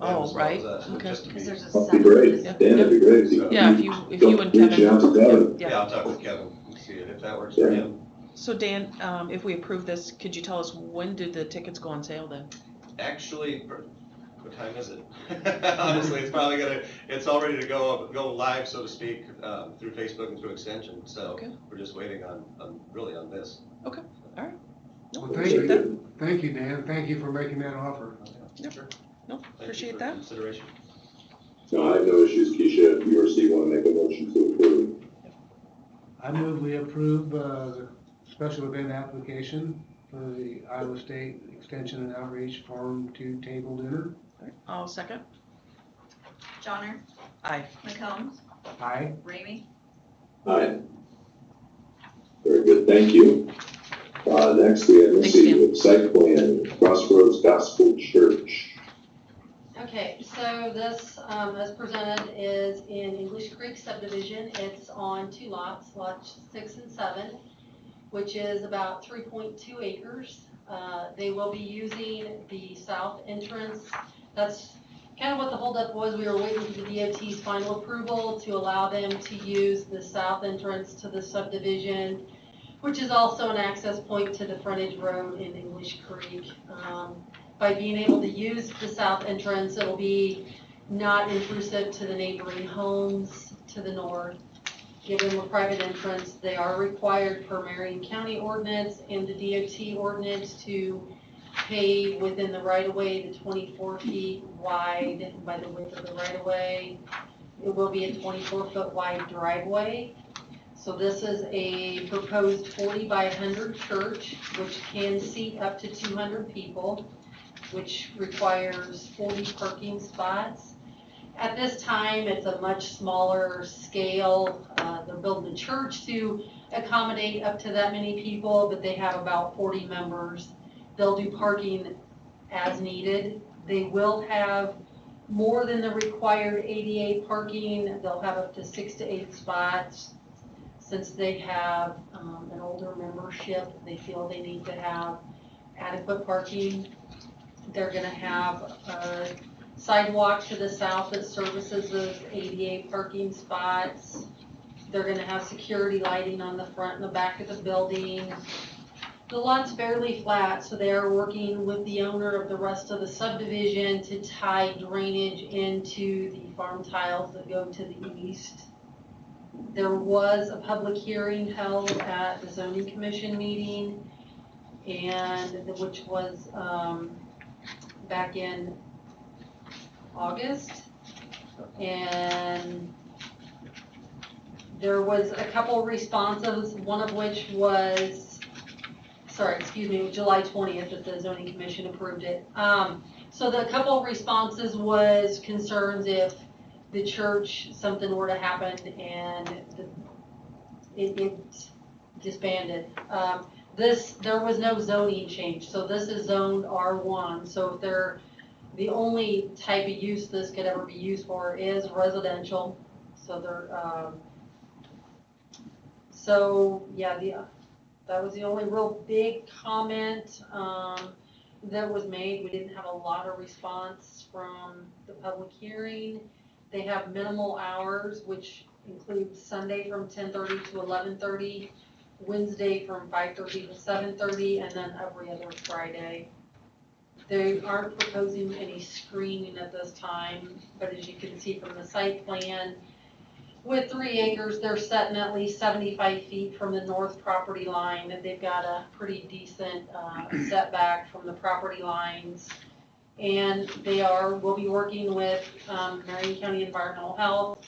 Oh, right. Okay. Just to be, That'd be great. Yeah. Dan, that'd be great. If you- yeah, if you and Kevin. Reach out to Kevin. yeah, I'll talk with Kevin and see if that works for him. So Dan, if we approve this, could you tell us when do the tickets go on sale then? Actually, what time is it? Honestly, it's all ready to go live, so to speak, through Facebook and through Extension. So Okay. we're just waiting on this. Okay, all right. No, Well, appreciate that. Thank you, Dan. Thank you for making that offer. Yep. Sure. No, Thank you appreciate for that. consideration. No, I have no issues, Keisha. If you or Steve want to make a motion to approve. I move we approve the special event application for the Iowa State Extension and Outreach Farm to Table Dinner. All right, I'll second. Johnner, Aye. McCombs, Aye. Ramey, Aye. Very good, thank you. Next we have, let's Thanks, see, site plan, Crossroads Gospel Church. Okay, so this, as presented, is in English Creek subdivision. It's on 2 lots, lots 6 and 7, which is about 3.2 acres. They will be using the south entrance. That's kind of what the holdup was. We were waiting for the DOT's final approval to allow them to use the south entrance to the subdivision, which is also an access point to the frontage road in English Creek. by being able to use the south entrance, it'll be not intrusive to the neighboring homes to the north. Give them a private entrance. They are required per Marion County ordinance and the DOT ordinance to pave within the right-of-way, the 24 feet wide by the width of the right-of-way. It will be a 24-foot wide driveway. So this is a proposed 40 by 100 church, which can seat up to 200 people, which requires 40 parking spots. At this time, it's a much smaller scale. They're building a church to accommodate up to that many people, but they have about 40 members. They'll do parking as needed. They will have more than the required ADA parking. They'll have up to 6 to 8 spots. Since they have an older membership, they feel they need to have adequate parking. They're gonna have a sidewalk to the south that services those ADA parking spots. They're gonna have security lighting on the front and the back of the building. The lot's fairly flat, so they are working with the owner of the rest of the subdivision to tie drainage into the farm tiles that go to the east. There was a public hearing held at the zoning commission meeting, and which was back in August, and there was a couple responses, one of which was, July 20th that the zoning commission approved it. So the couple of responses was concerns if the church, something were to happen and it disbanded. There was no zoning change, so this is zoned R1, so if they're, the only type of use this could ever be used for is residential. So they're, that was the only real big comment that was made. We didn't have a lot of response from the public hearing. They have minimal hours, which includes Sunday from 10:30 to 11:30, Wednesday from 5:30 to 7:30, and then every other Friday. They aren't proposing any screening at this time, but as you can see from the site plan, with 3 acres, they're setting at least 75 feet from the north property line, and they've got a pretty decent setback from the property lines. And they will be working with Marion County Environmental Health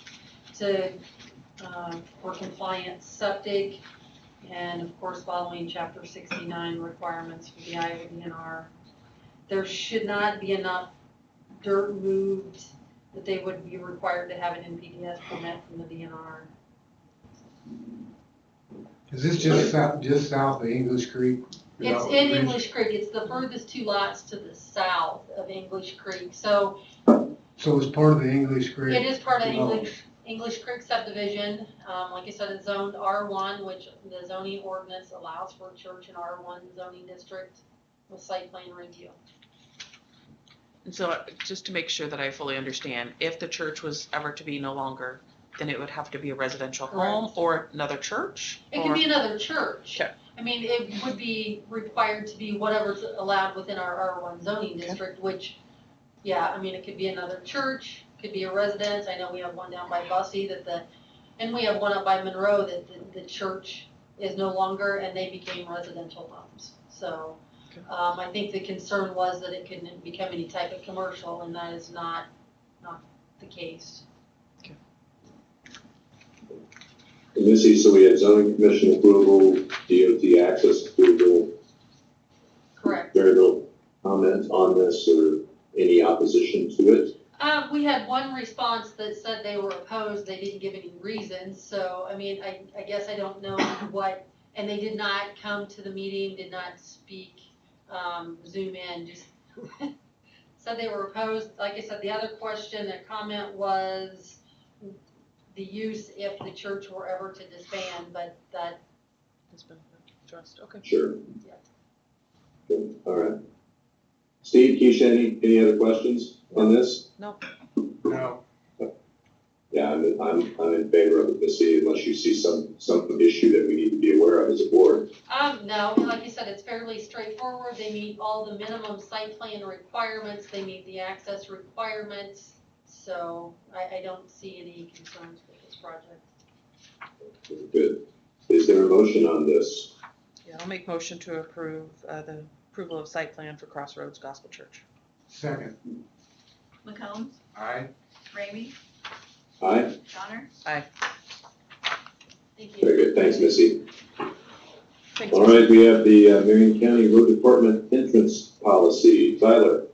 to, for compliant septic, and of course following Chapter 69 requirements for the Iowa DNR. There should not be enough dirt moved that they would be required to have an NPDES permit from the DNR. Is this just south of English Creek? It's in English Creek. It's the furthest 2 lots to the south of English Creek. So it's part of the English Creek? it is part of English Creek subdivision. Like I said, it's zoned R1, which the zoning ordinance allows for a church in R1 zoning district with site plan review. And so just to make sure that I fully understand, if the church was ever to be no longer, then it would have to be a residential home Correct. or another church? It could be another church. Okay. I mean, it would be required to be whatever's allowed within our R1 zoning district, which, yeah, I mean, it could be another church, could be a residence. I know we have one down by Bussey and we have one up by Monroe that the church is no longer, and they became residential homes. So, I think the concern was that it couldn't become any type of commercial, and that is not the case. Okay. And Missy, so we have zoning commission approval, DOT access approval. Correct. Very little comment on this or any opposition to it? We had one response that said they were opposed. They didn't give any reasons. So, I mean, I guess I don't know what, and they did not come to the meeting, did not speak, Zoom in, just said they were opposed. Like I said, the other question, the comment was the use if the church were ever to disband, but that Has been addressed, okay. Sure. Yeah. Good. All right. Steve, Keisha, any other questions on this? No. No. Yeah, I'm in favor of it, Missy, unless you see some issue that we need to be aware of as a board. No, like you said, it's fairly straightforward. They meet all the minimum site plan requirements. They meet the access requirements. So I don't see any concerns with this project. Good. Is there a motion on this? Yeah, I'll make motion to approve, the approval of site plan for Crossroads Gospel Church. Second. McCombs, Aye. Ramey, Aye? Johnner. Aye. Thank you. Very good. Thanks, Missy. Thanks. All right, we have the Marion County Road Department entrance policy. Tyler?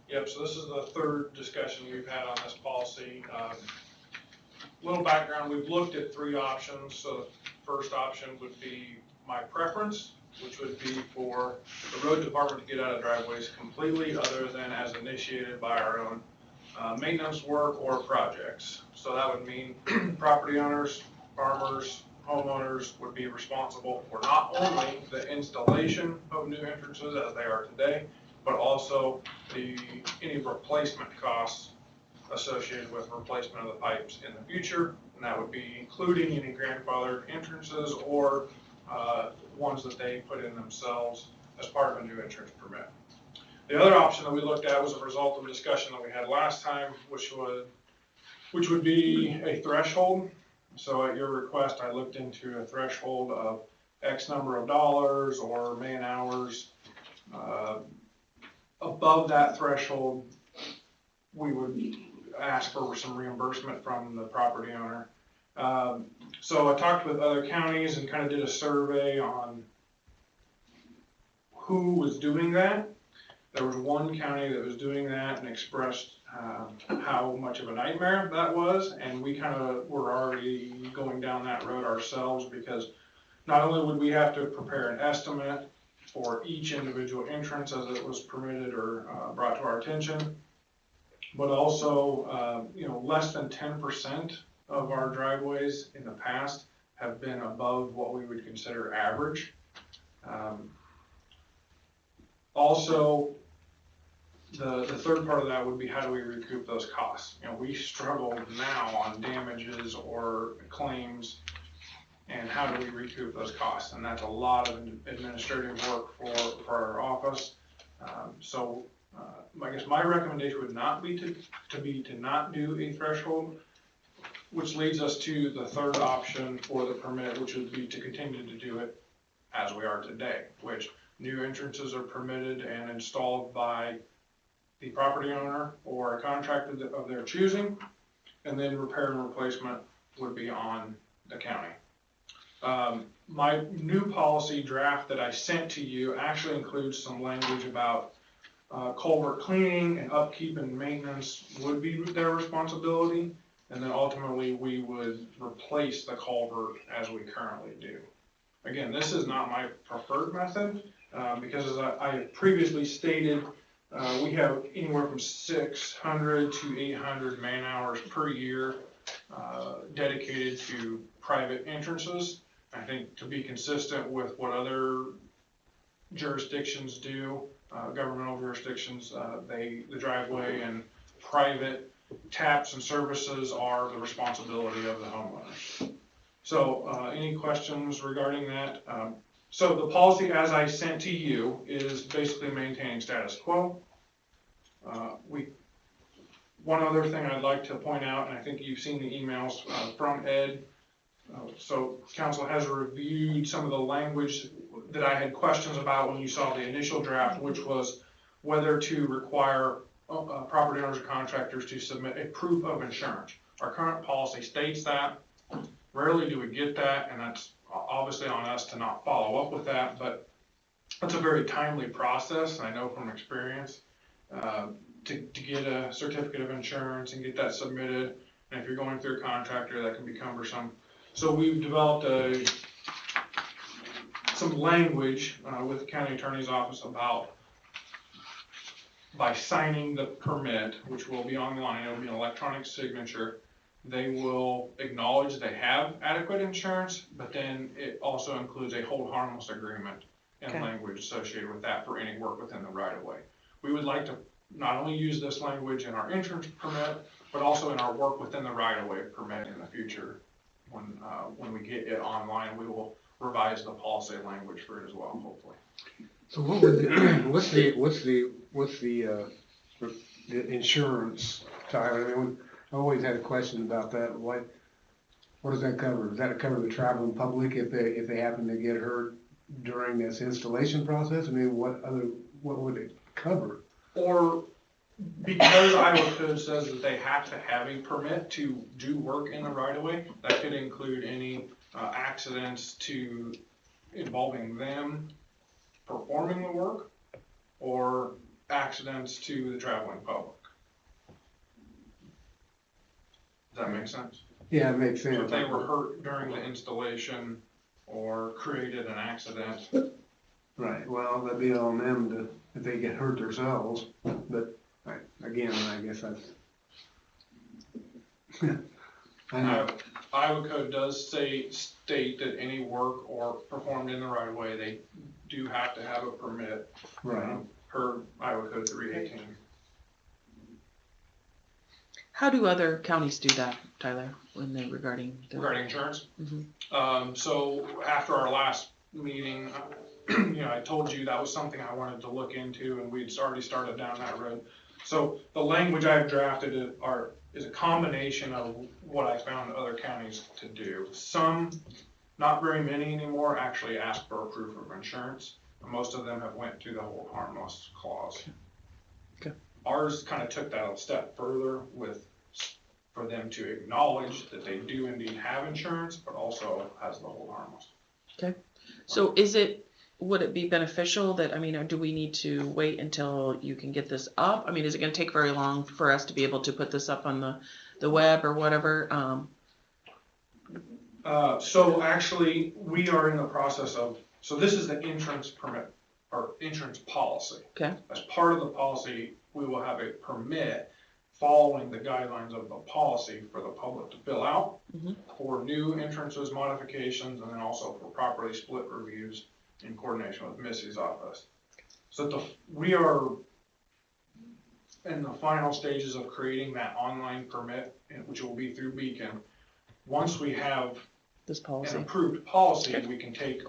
Yep, so this is the third discussion we've had on this policy. Little background, we've looked at three options. So the first option would be my preference, which would be for the road department to get out of driveways completely other than as initiated by our own maintenance work or projects. So that would mean property owners, farmers, homeowners would be responsible for not only the installation of new entrances as they are today, but also any replacement costs associated with replacement of the pipes in the future. And that would be including any grandfathered entrances or ones that they put in themselves as part of a new entrance permit. The other option that we looked at was a result of a discussion that we had last time, which would be a threshold. So at your request, I looked into a threshold of X number of dollars or man hours. Above that threshold, we would ask for some reimbursement from the property owner. So I talked with other counties and kind of did a survey on who was doing that. There was one county that was doing that and expressed how much of a nightmare that was, and we kind of were already going down that road ourselves, because not only would we have to prepare an estimate for each individual entrance as it was permitted or brought to our attention, but also, less than 10% of our driveways in the past have been above what we would consider average. Also, the third part of that would be, how do we recoup those costs? We struggle now on damages or claims, and how do we recoup those costs? And that's a lot of administrative work for our office. I guess my recommendation would not be to not do a threshold, which leads us to the third option for the permit, which would be to continue to do it as we are today, which new entrances are permitted and installed by the property owner or a contractor of their choosing, and then repair and replacement would be on the county. My new policy draft that I sent to you actually includes some language about culvert cleaning and upkeep and maintenance would be their responsibility, and then ultimately we would replace the culvert as we currently do. Again, this is not my preferred method, because as I have previously stated, we have anywhere from 600 to 800 man hours per year dedicated to private entrances. I think to be consistent with what other jurisdictions do, governmental jurisdictions, the driveway and private taps and services are the responsibility of the homeowner. So any questions regarding that? So the policy as I sent to you is basically maintaining status quo. One other thing I'd like to point out, and I think you've seen the emails from Ed. So council has reviewed some of the language that I had questions about when you saw the initial draft, which was whether to require property owners or contractors to submit a proof of insurance. Our current policy states that. Rarely do we get that, and that's obviously on us to not follow up with that, but it's a very timely process, I know from experience, to get a certificate of insurance and get that submitted. And if you're going through a contractor, that can be cumbersome. So we've developed some language with the county attorney's office about, by signing the permit, which will be online, it'll be an electronic signature, they will acknowledge they have adequate insurance, but then it also includes a hold harmless agreement and language associated with that for any work within the right of way. We would like to not only use this language in our entrance permit, but also in our work within the right-of-way permit in the future. When we get it online, we will revise the policy language for it as well, hopefully. So what would what's the insurance, Tyler? I mean, I always had a question about that. What does that cover? Does that cover the traveling public if they happen to get hurt during this installation process? I mean, what would it cover? Or because Iowa code says that they have to have a permit to do work in the right of way, that could include any accidents involving them performing the work or accidents to the traveling public. Does that make sense? Yeah, it makes sense. So if they were hurt during the installation or created an accident. Right, well, that'd be on them if they get hurt themselves, but again, I guess that's. I know. Iowa code does state that any work or performed in the right of way, they do have to have a permit. Right. Per Iowa code 318. How do other counties do that, Tyler, regarding insurance? Mhm. So after our last meeting, I told you that was something I wanted to look into, and we'd already started down that road. So the language I've drafted is a combination of what I found other counties to do. Some, not very many anymore, actually ask for a proof of insurance. Most of them have went to the hold harmless clause. Okay. Ours kind of took that a step further for them to acknowledge that they do indeed have insurance, but also has the hold harmless. Okay. So would it be beneficial that, or do we need to wait until you can get this up? Is it gonna take very long for us to be able to put this up on the web or whatever? So actually, we are in the process so this is the insurance permit, or insurance policy. Okay. As part of the policy, we will have a permit following the guidelines of the policy for the public to fill out for new entrances, modifications, and then also for properly split reviews in coordination with Missy's office. So we are in the final stages of creating that online permit, which will be through Beacon. Once we have this policy, an approved policy, we can take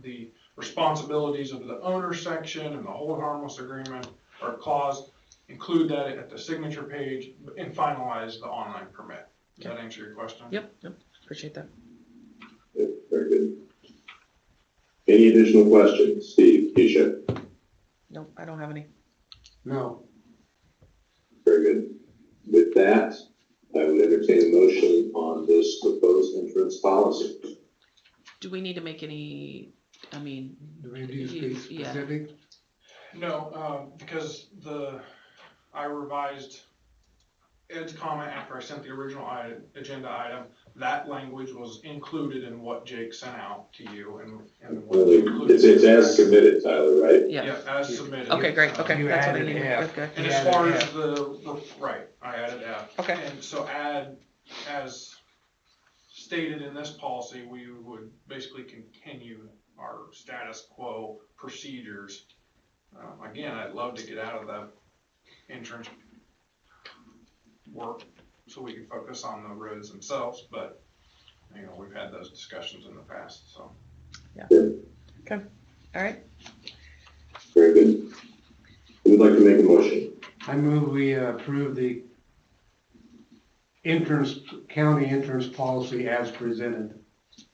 the responsibilities of the owner section and the hold harmless agreement or clause, include that at the signature page, and finalize the online permit. Does that answer your question? Yep, appreciate that. Good, very good. Any additional questions? Steve, Keisha? No, I don't have any. No. Very good. With that, I would entertain a motion on this proposed insurance policy. Do we need to make any, Do we need to be specific? No, because I revised Ed's comment after I sent the original agenda item. That language was included in what Jake sent out to you, and what you included. It's as submitted, Tyler, right? Yeah, as submitted. Okay, great. Okay, You that's what I added needed. F. Okay. And as far as I added F. Okay. And so as stated in this policy, we would basically continue our status quo procedures. Again, I'd love to get out of the insurance work so we can focus on the roads themselves, but we've had those discussions in the past, so. Yeah. Okay. All right. Very good. Who would like to make a motion? I move we approve the county entrance policy as presented.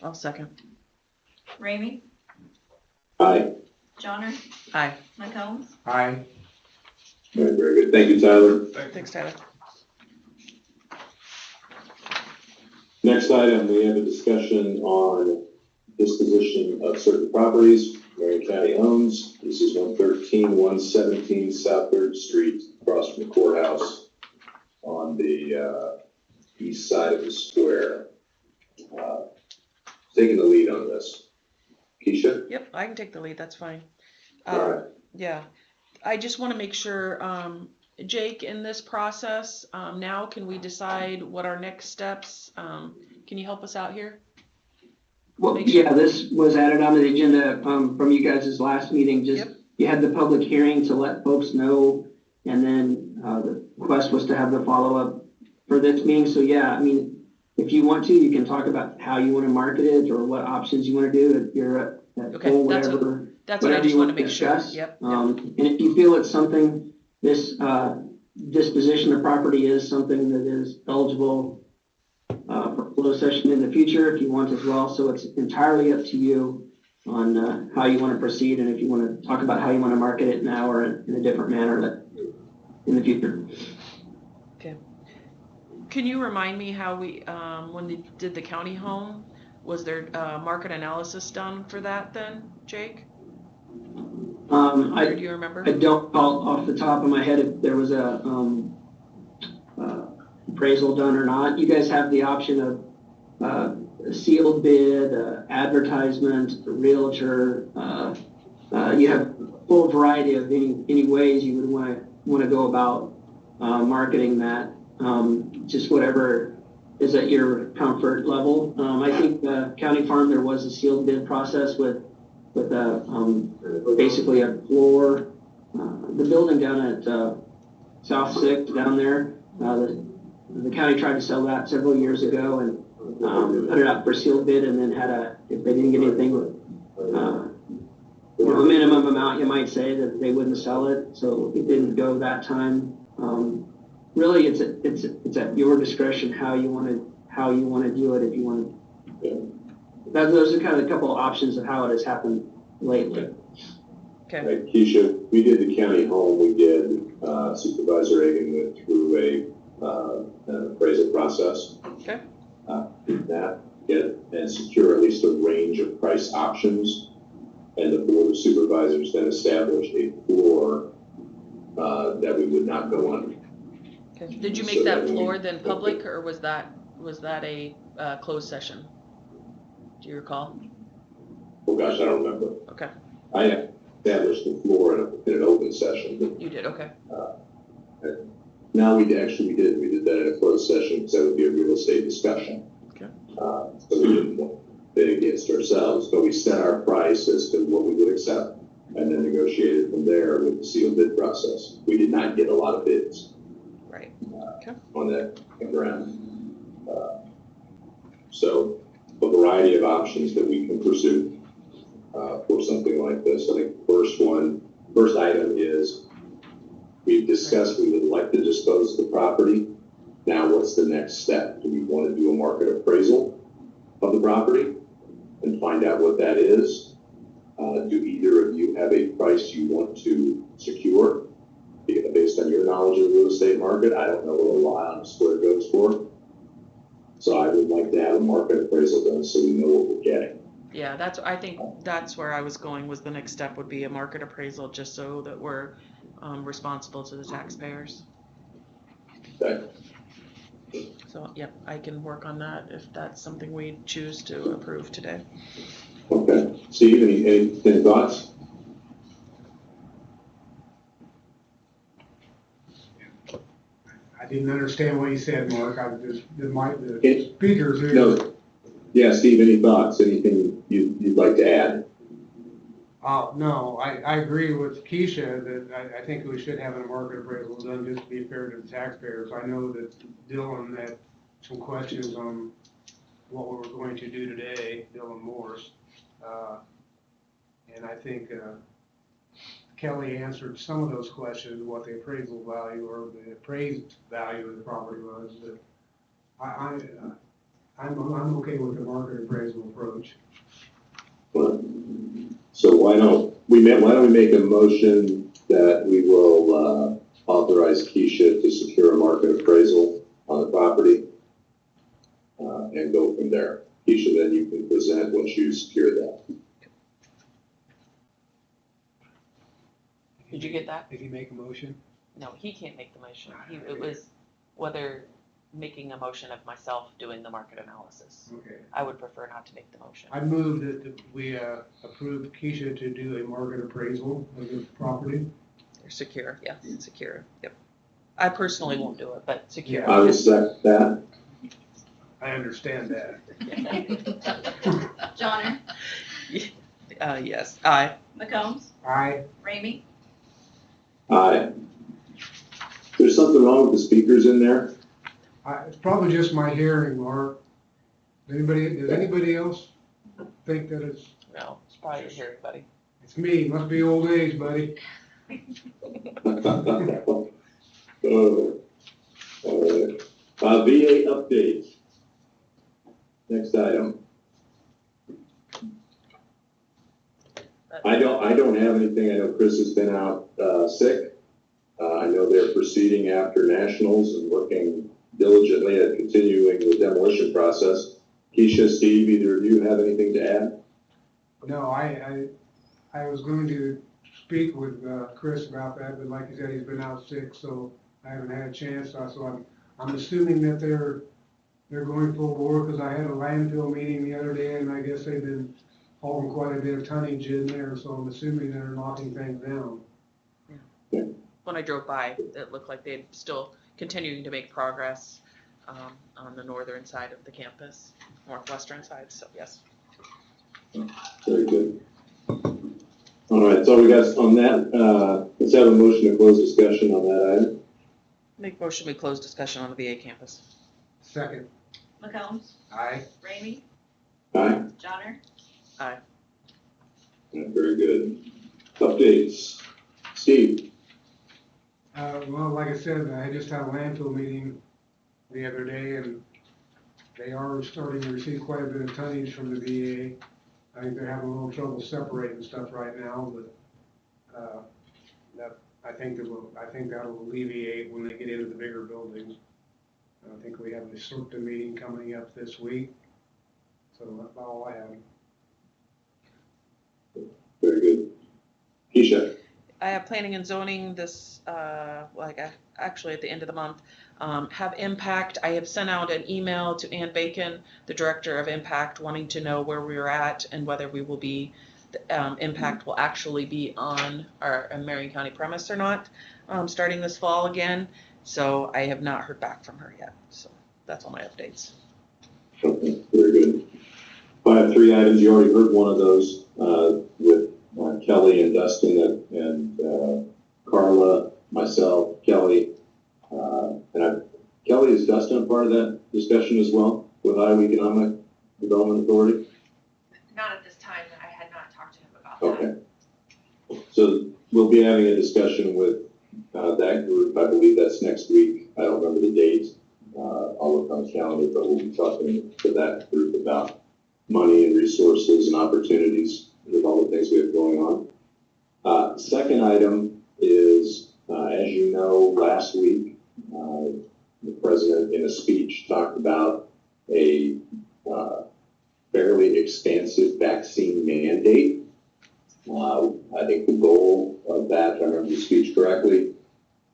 I'll second. Ramey, Aye. Johnner, Aye. McCombs, Aye. All right, very good. Thank you, Tyler. Thanks, Tyler. Next item, we have a discussion on disposition of certain properties Marion County owns. This is 117 South 3rd Street, across from the courthouse on the east side of the square. Taking the lead on this. Keisha? Yep, I can take the lead. That's fine. All right. Yeah, I just want to make sure, Jake, in this process, now can we decide what our next steps? Can you help us out here? Well, yeah, this was added onto the agenda from you guys' last meeting. You had the public hearing to let folks know, and then the request was to have the follow-up for this meeting. So yeah, I mean, if you want to, you can talk about how you want to market it or what options you want to do. If you're at Okay, full, that's whatever. That's what I whatever just you want to want to make sure. discuss. Yep. And if you feel it's something, this disposition of property is something that is eligible for closed session in the future if you want as well. So it's entirely up to you on how you want to proceed and if you want to talk about how you want to market it now or in a different manner in the future. Okay. Can you remind me how we, when they did the county home, was there market analysis done for that then, Jake? Or do you remember? I don't off the top of my head if there was a appraisal done or not. You guys have the option of a sealed bid, advertisement, a realtor. You have a full variety of any ways you would want to go about marketing that. Just whatever is at your comfort level. I think the county farm there was a sealed bid process with basically a floor. The building down at South 6th down there, the county tried to sell that several years ago and put it out for sealed bid and then had if they didn't get anything, a minimum amount you might say that they wouldn't sell it. So it didn't go that time. Really, it's at your discretion how you want to do it. If you want to, those are kind of a couple of options of how it has happened lately. Okay. Right, Keisha, we did the county home. We did Supervisor Egan went through an appraisal process. Okay. That and secure at least a range of price options, and the board of supervisors then established a floor that we would not go under. Okay. Did you make that floor then public, or was that a closed session? Do you recall? Oh gosh, I don't remember. Okay. I established the floor in an open session. But, you did, okay. Now we did that in a closed session because that would be a real estate discussion. Okay. So we didn't bid against ourselves, but we set our price as to what we would accept and then negotiated from there with the sealed bid process. We did not get a lot of bids. Right. On that ground. So a variety of options that we can pursue for something like this. I think first item is we've discussed we would like to dispose of the property. Now what's the next step? Do we want to do a market appraisal of the property and find out what that is? Do either of you have a price you want to secure? Based on your knowledge of the real estate market, I don't know what a lot on a square goes for. So I would like to have a market appraisal done so we know what we're getting. Yeah, I think that's where I was going, was the next step would be a market appraisal, just so that we're responsible to the taxpayers. Okay. So, yep, I can work on that if that's something we choose to approve today. Okay. Steve, any thoughts? I didn't understand what you said, Mark. The speakers here. No. Yeah, Steve, any thoughts? Anything you'd like to add? No, I agree with Keisha that I think we should have a market appraisal done just to be fair to the taxpayers. I know that Dylan had some questions on what we were going to do today, Dylan Morse. And I think Kelly answered some of those questions, what the appraisal value or the appraised value of the property was. But I'm okay with the market appraisal approach. So why don't we make a motion that we will authorize Keisha to secure a market appraisal on the property and go from there. Keisha, then you can present once you secure that. Did you get that? Did he make a motion? No, he can't make the motion. It was whether making a motion of myself doing the market analysis. Okay. I would prefer not to make the motion. I move that we approve Keisha to do a market appraisal of the property. Or secure, yeah, secure, yep. I personally won't do it, but secure. Yeah. I will second that. I understand that. Johnner, Yes, aye. McCombs, Aye. Ramey, Aye. There's something wrong with the speakers in there? It's probably just my hearing, Mark. Does anybody else think that it's, No, it's probably your hearing, buddy. it's me, must be old age, buddy. Oh, all right. VA updates. Next item. I don't have anything. I know Chris has been out, sick. I know they're proceeding after nationals and working diligently at continuing the demolition process. Keisha, Steve, either of you have anything to add? No, I was going to speak with Chris about that, but like you said, he's been out sick, so I haven't had a chance. So I'm assuming that they're going full bore, because I had a landfill meeting the other day, and I guess they've been hauling quite a bit of tonnage in there, so I'm assuming they're knocking things down. When I drove by, it looked like they'd still continuing to make progress on the northern side of the campus, northwestern side, so yes. Very good. All right, so we got on that. Let's have a motion to close discussion on that item. Make motion we close discussion on the VA campus. Second. McCombs, Aye. Ramey, Aye. Johnner, Aye. Very good. Updates. Steve? Well, like I said, I just had a landfill meeting the other day, and they are starting to receive quite a bit of tonnage from the VA. I think they're having a little trouble separating stuff right now, but I think that'll alleviate when they get into the bigger buildings. I think we have a SERPTA meeting coming up this week, so that's about all I have. Very good. Keisha? I have planning and zoning this, actually at the end of the month, have impact. I have sent out an email to Ann Bacon, the director of impact, wanting to know where we are at and whether we will be, impact will actually be on our Marion County premise or not, starting this fall again. So I have not heard back from her yet. So that's all my updates. Okay, very good. I have 3 items. You already heard one of those with Kelly and Dustin and Carla, myself, Kelly. Kelly, is Dustin a part of that discussion as well with Iowa Economic Development Authority? Not at this time. I had not talked to him about that. Okay. So we'll be having a discussion with that group. I believe that's next week. I don't remember the date. I'll look on the calendar, but we'll be talking to that group about money and resources and opportunities with all the things we have going on. Second item is, as you know, last week, the president in a speech talked about a fairly expansive vaccine mandate. I think the goal of that, if I remember the speech correctly,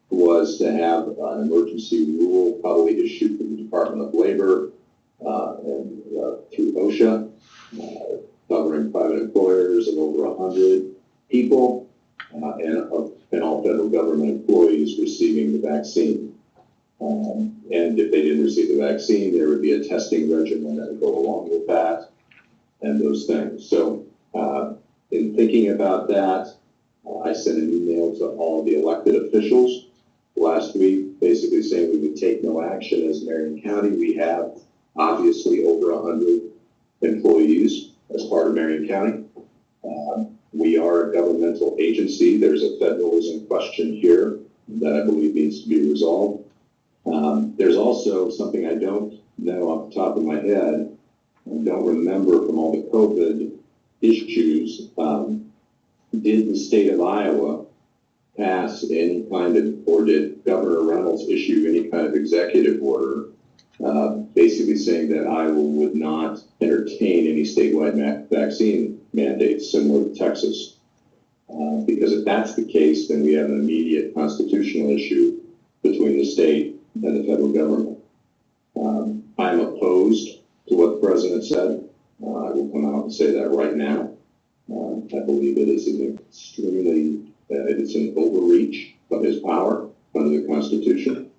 was to have an emergency rule probably issued from the Department of Labor and through OSHA, covering private employers of over 100 people and all federal government employees receiving the vaccine. And if they didn't receive the vaccine, there would be a testing regimen that would go along with that and those things. So in thinking about that, I sent an email to all the elected officials last week, basically saying we would take no action as Marion County. We have obviously over 100 employees as part of Marion County. We are a governmental agency. There's a federalism question here that I believe needs to be resolved. There's also something I don't know off the top of my head, and don't remember from all the COVID issues. Did the state of Iowa pass any kind of, or did Governor Reynolds issue any kind of executive order basically saying that Iowa would not entertain any statewide vaccine mandates similar to Texas? Because if that's the case, then we have an immediate constitutional issue between the state and the federal government. I'm opposed to what the president said. I will come out and say that right now. I believe it is an extremely, it's an overreach of his power under the Constitution.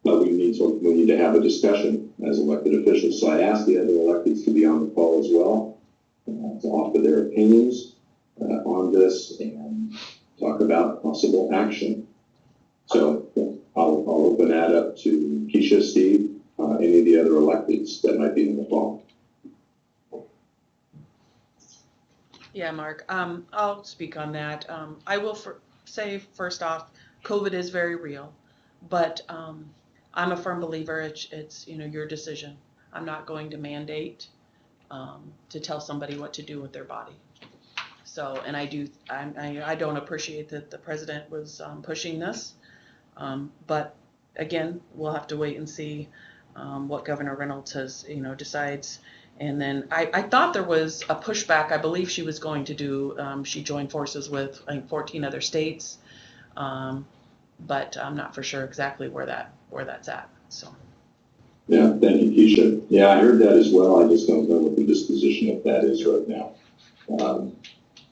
But we need to have a discussion as elected officials. So I asked the other electeds to be on the call as well, to offer their opinions on this and talk about possible action. So I'll open that up to Keisha, Steve, any of the other electeds that might be in the fall. Yeah, Mark, I'll speak on that. I will say first off, COVID is very real, but I'm a firm believer it's your decision. I'm not going to mandate to tell somebody what to do with their body. So, and I don't appreciate that the president was pushing this, but again, we'll have to wait and see what Governor Reynolds decides. And then I thought there was a pushback. I believe she was going to do. She joined forces with 14 other states, but I'm not for sure exactly where that's at. So. Yeah, thank you, Keisha. Yeah, I heard that as well. I just don't know what the disposition of that is right now.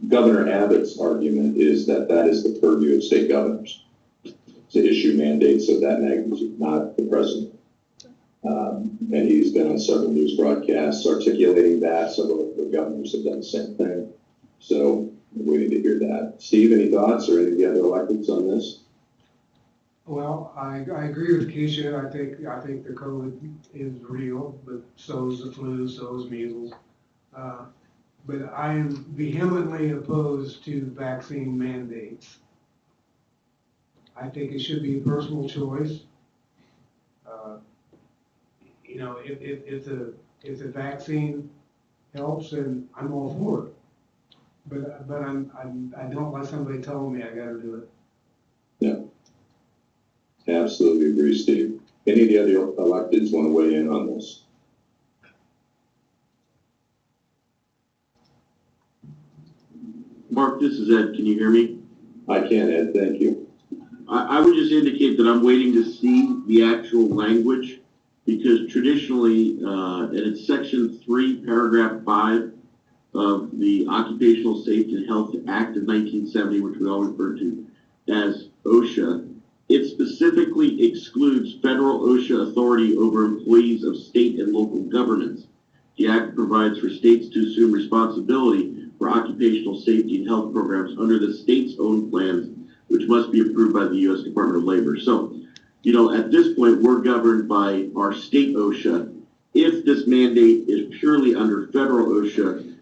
Governor Abbott's argument is that is the purview of state governors to issue mandates of that magnitude, not the president. And he's been on several news broadcasts articulating that. Several of the governors have done the same thing. So we need to hear that. Steve, any thoughts or any of the other electeds on this? Well, I agree with Keisha. I think the COVID is real, but so is the flu, so is measles. But I am vehemently opposed to vaccine mandates. I think it should be a personal choice. If the vaccine helps, then I'm all for it. But I don't want somebody telling me I got to do it. Yeah, absolutely agree, Steve. Any of the other electeds want to weigh in on this? Mark, this is Ed. Can you hear me? I can, Ed. Thank you. I would just indicate that I'm waiting to see the actual language, because traditionally, and it's section 3, paragraph 5 of the Occupational Safety and Health Act of 1970, which we all refer to as OSHA, it specifically excludes federal OSHA authority over employees of state and local governments. The Act provides for states to assume responsibility for occupational safety and health programs under the state's own plans, which must be approved by the U.S. Department of Labor. So, at this point, we're governed by our state OSHA. If this mandate is purely under federal OSHA,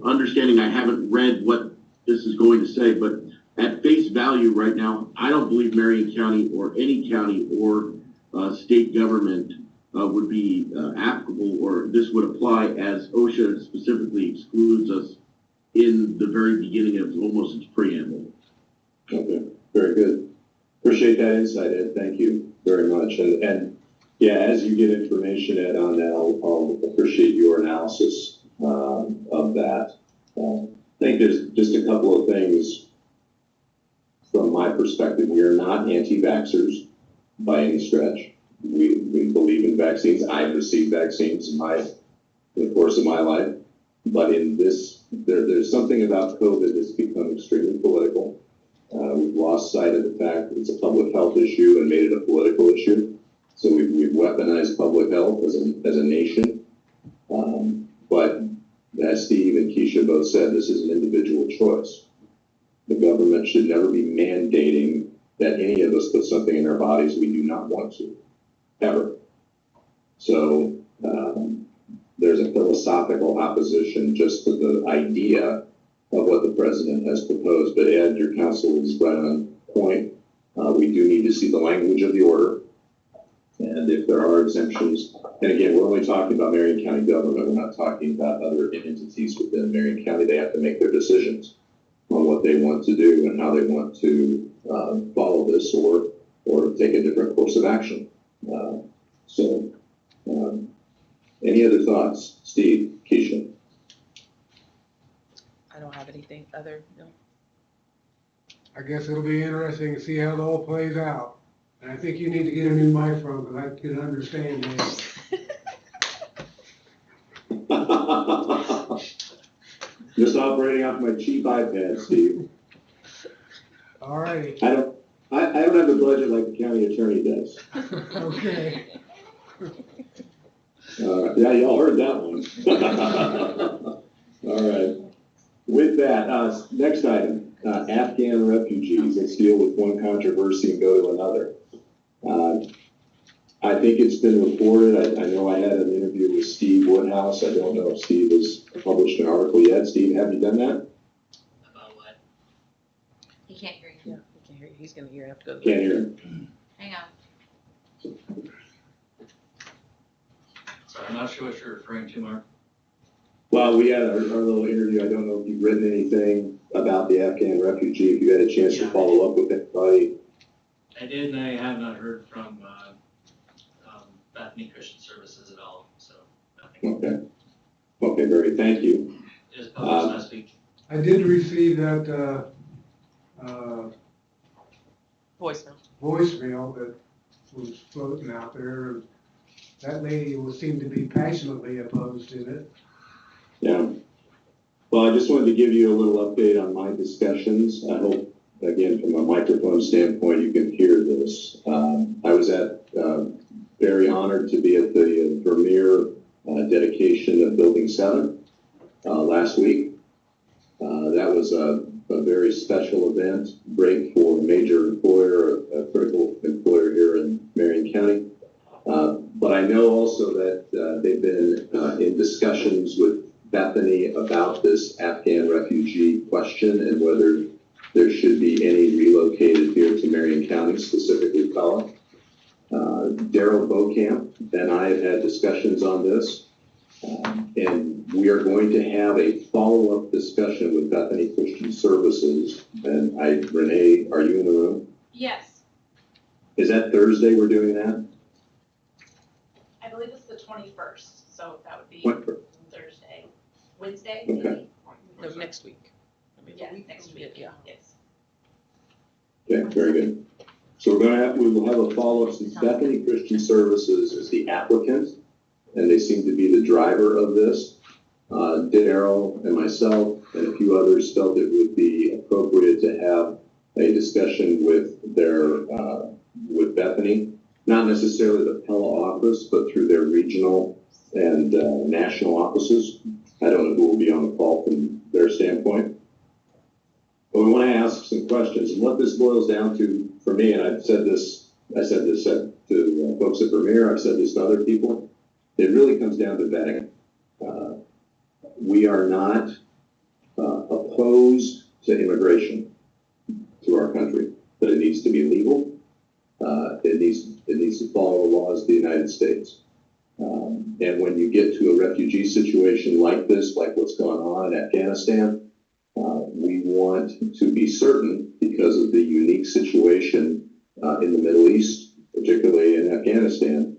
understanding I haven't read what this is going to say, but at face value right now, I don't believe Marion County or any county or state government would be applicable, or this would apply, as OSHA specifically excludes us in the very beginning of almost its preamble. Okay, very good. Appreciate that insight, Ed. Thank you very much. And yeah, as you get information, Ed, on that, I'll appreciate your analysis of that. I think there's just a couple of things from my perspective. We are not anti-vaxxers by any stretch. We believe in vaccines. I've received vaccines in the course of my life. But in this, there's something about COVID that's become extremely political. We've lost sight of the fact that it's a public health issue and made it a political issue. So we've weaponized public health as a nation. But as Steve and Keisha both said, this is an individual choice. The government should never be mandating that any of us put something in our bodies we do not want to, ever. So there's a philosophical opposition just to the idea of what the president has proposed. But Ed, your counsel is right on point. We do need to see the language of the order. And if there are exemptions, and again, we're only talking about Marion County government. We're not talking about other entities within Marion County. They have to make their decisions on what they want to do and how they want to follow this or take a different course of action. Any other thoughts? Steve, Keisha? I don't have anything other, no. I guess it'll be interesting to see how it all plays out. And I think you need to get a new microphone because I can understand that. Just operating off my cheap iPad, Steve. All right. I don't have a budget like the county attorney does. Okay. Yeah, y'all heard that one. All right. With that, next item. Afghan refugees. Let's deal with one controversy and go to another. I think it's been reported, I know I had an interview with Steve Woodhouse. I don't know if Steve has published an article yet. Steve, have you done that? About what? He can't hear you. Yeah, he can hear you. He's gonna hear you. Have to go. To Can't hear him. Hang on. Sorry, I'm not sure what you're referring to, Mark. Well, we had our little interview. I don't know if you've written anything about the Afghan refugee, if you had a chance to follow up with anybody. I did, and I have not heard from Bethany Christian Services at all, so nothing. Okay. Okay, very, thank you. It was published last week. I did receive that, voicemail that was floating out there. That lady seemed to be passionately opposed to it. Yeah. Well, I just wanted to give you a little update on my discussions. I hope, again, from a microphone standpoint, you can hear this. I was very honored to be at the premiere dedication of Building 7 last week. That was a very special event, great for a major employer, a critical employer here in Marion County. But I know also that they've been in discussions with Bethany about this Afghan refugee question and whether there should be any relocated here to Marion County, specifically Pella. Daryl Beaucamp and I have had discussions on this, and we are going to have a follow-up discussion with Bethany Christian Services. And Renee, are you in the room? Yes, Is that Thursday we're doing that? I believe it's the 21st, so that would be What? Thursday, Wednesday, Okay. maybe? No, next week. Yeah, next week, Yeah. yes. Okay, very good. So we will have a follow-up since Bethany Christian Services is the applicant, and they seem to be the driver of this. Daryl and myself and a few others felt it would be appropriate to have a discussion with with Bethany, not necessarily the Pella office, but through their regional and national offices. I don't know who will be on the call from their standpoint. But we want to ask some questions, and what this boils down to for me, and I said this to folks at Premier, I've said this to other people, it really comes down to vetting. We are not opposed to immigration to our country, but it needs to be legal. It needs to follow the laws of the United States. And when you get to a refugee situation like this, like what's going on in Afghanistan, we want to be certain, because of the unique situation in the Middle East, particularly in Afghanistan,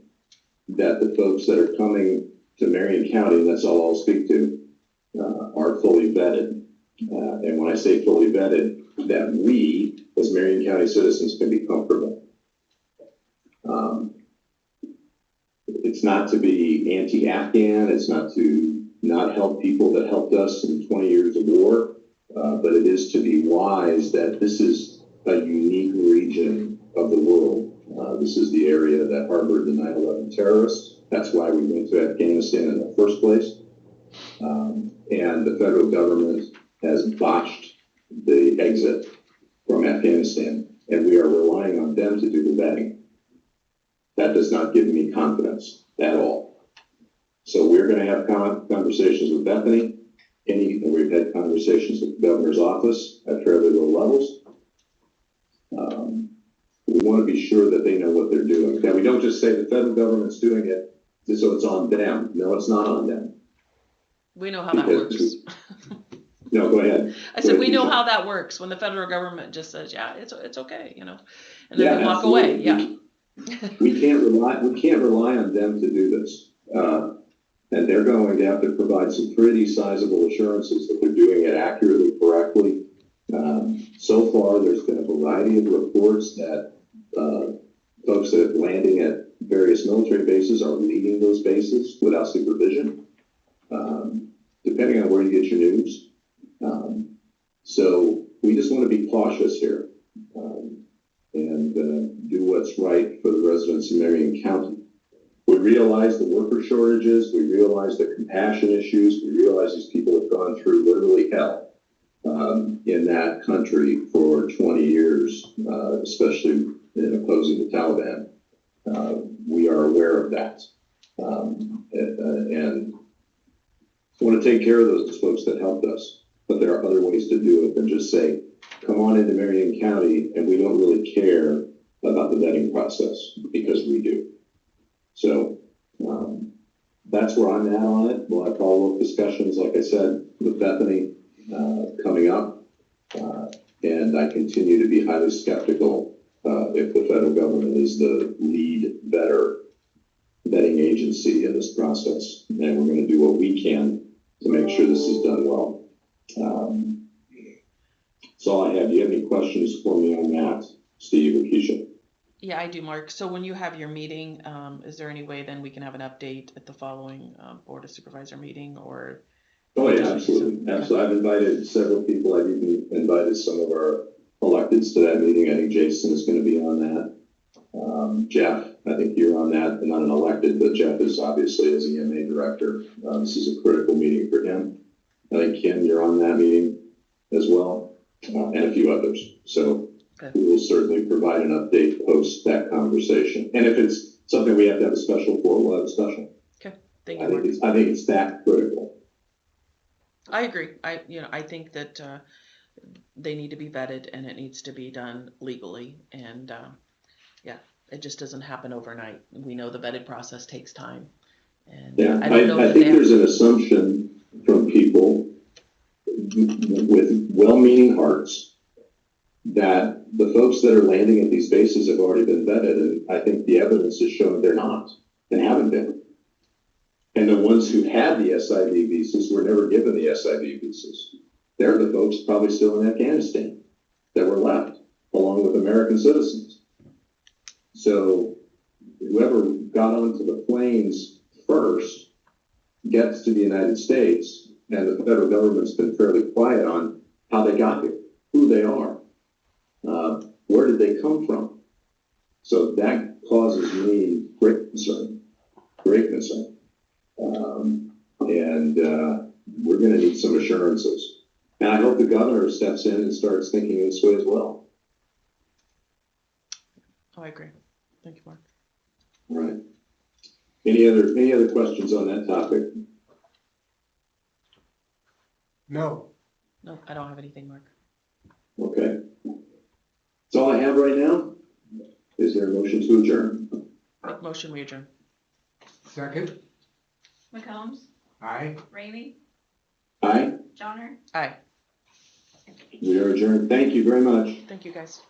that the folks that are coming to Marion County, that's all I'll speak to, are fully vetted. And when I say fully vetted, that we, as Marion County citizens, can be comfortable. It's not to be anti-Afghan, it's not to not help people that helped us in 20 years of war, but it is to be wise that this is a unique region of the world. This is the area that harbored the 9/11 terrorists. That's why we went to Afghanistan in the first place. And the federal government has botched the exit from Afghanistan, and we are relying on them to do the vetting. That does not give me confidence at all. So we're going to have conversations with Bethany. We've had conversations with the governor's office at fairly low levels. We want to be sure that they know what they're doing. That we don't just say the federal government's doing it, so it's on them. No, it's not on them. We know how that works. No, go ahead. I said, we know how that works when the federal government just says, yeah, it's okay, and then they walk away. Yeah. We can't rely on them to do this. And they're going to have to provide some pretty sizable assurances that they're doing it accurately, correctly. So far, there's been a variety of reports that folks that are landing at various military bases are leaving those bases without supervision, depending on where you get your news. So we just want to be cautious here and do what's right for the residents of Marion County. We realize the worker shortages, we realize the compassion issues, we realize these people have gone through literally hell. in that country for 20 years, especially in opposing the Taliban. We are aware of that. And want to take care of those folks that helped us. But there are other ways to do it than just say, come on into Marion County, and we don't really care about the vetting process, because we do. So that's where I'm at on it. We'll have follow-up discussions, like I said, with Bethany coming up. And I continue to be highly skeptical if the federal government is the lead vetting agency in this process. And we're going to do what we can to make sure this is done well. That's all I have. Do you have any questions for me on that, Steve or Keisha? Yeah, I do, Mark. So when you have your meeting, is there any way then we can have an update at the following Board of Supervisor meeting, or? Oh yeah, absolutely. Absolutely. I've invited several people. I've even invited some of our electeds to that meeting. I think Jason is going to be on that. Jeff, I think you're on that, not an elected, but Jeff is obviously as EMA director. This is a critical meeting for him. I think Kim, you're on that meeting as well, and a few others. So we will certainly provide an update post that conversation. And if it's something we have to have a special for, we'll have a special. Okay, thank you, Mark. I think it's that critical. I agree. I think that they need to be vetted, and it needs to be done legally. And it just doesn't happen overnight. We know the vetted process takes time. And yeah, I don't know I think there's an assumption from people with well-meaning hearts that the folks that are landing at these bases have already been vetted, and I think the evidence is showing they're not and haven't been. And the ones who had the SIV visas were never given the SIV visas. They're the folks probably still in Afghanistan that were left, along with American citizens. So whoever got onto the planes first gets to the United States, and the federal government's been fairly quiet on how they got here, who they are, where did they come from. So that causes me great concern, great concern. We're going to need some assurances. And I hope the governor steps in and starts thinking this way as well. Oh, I agree. Thank you, Mark. All right. Any other questions on that topic? No. No, I don't have anything, Mark. Okay. That's all I have right now. Is there a motion to adjourn? Motion, we adjourn. Second? McCombs, Aye. Ramey, Aye. Johnner. Aye. We are adjourned. Thank you very much. Thank you, guys.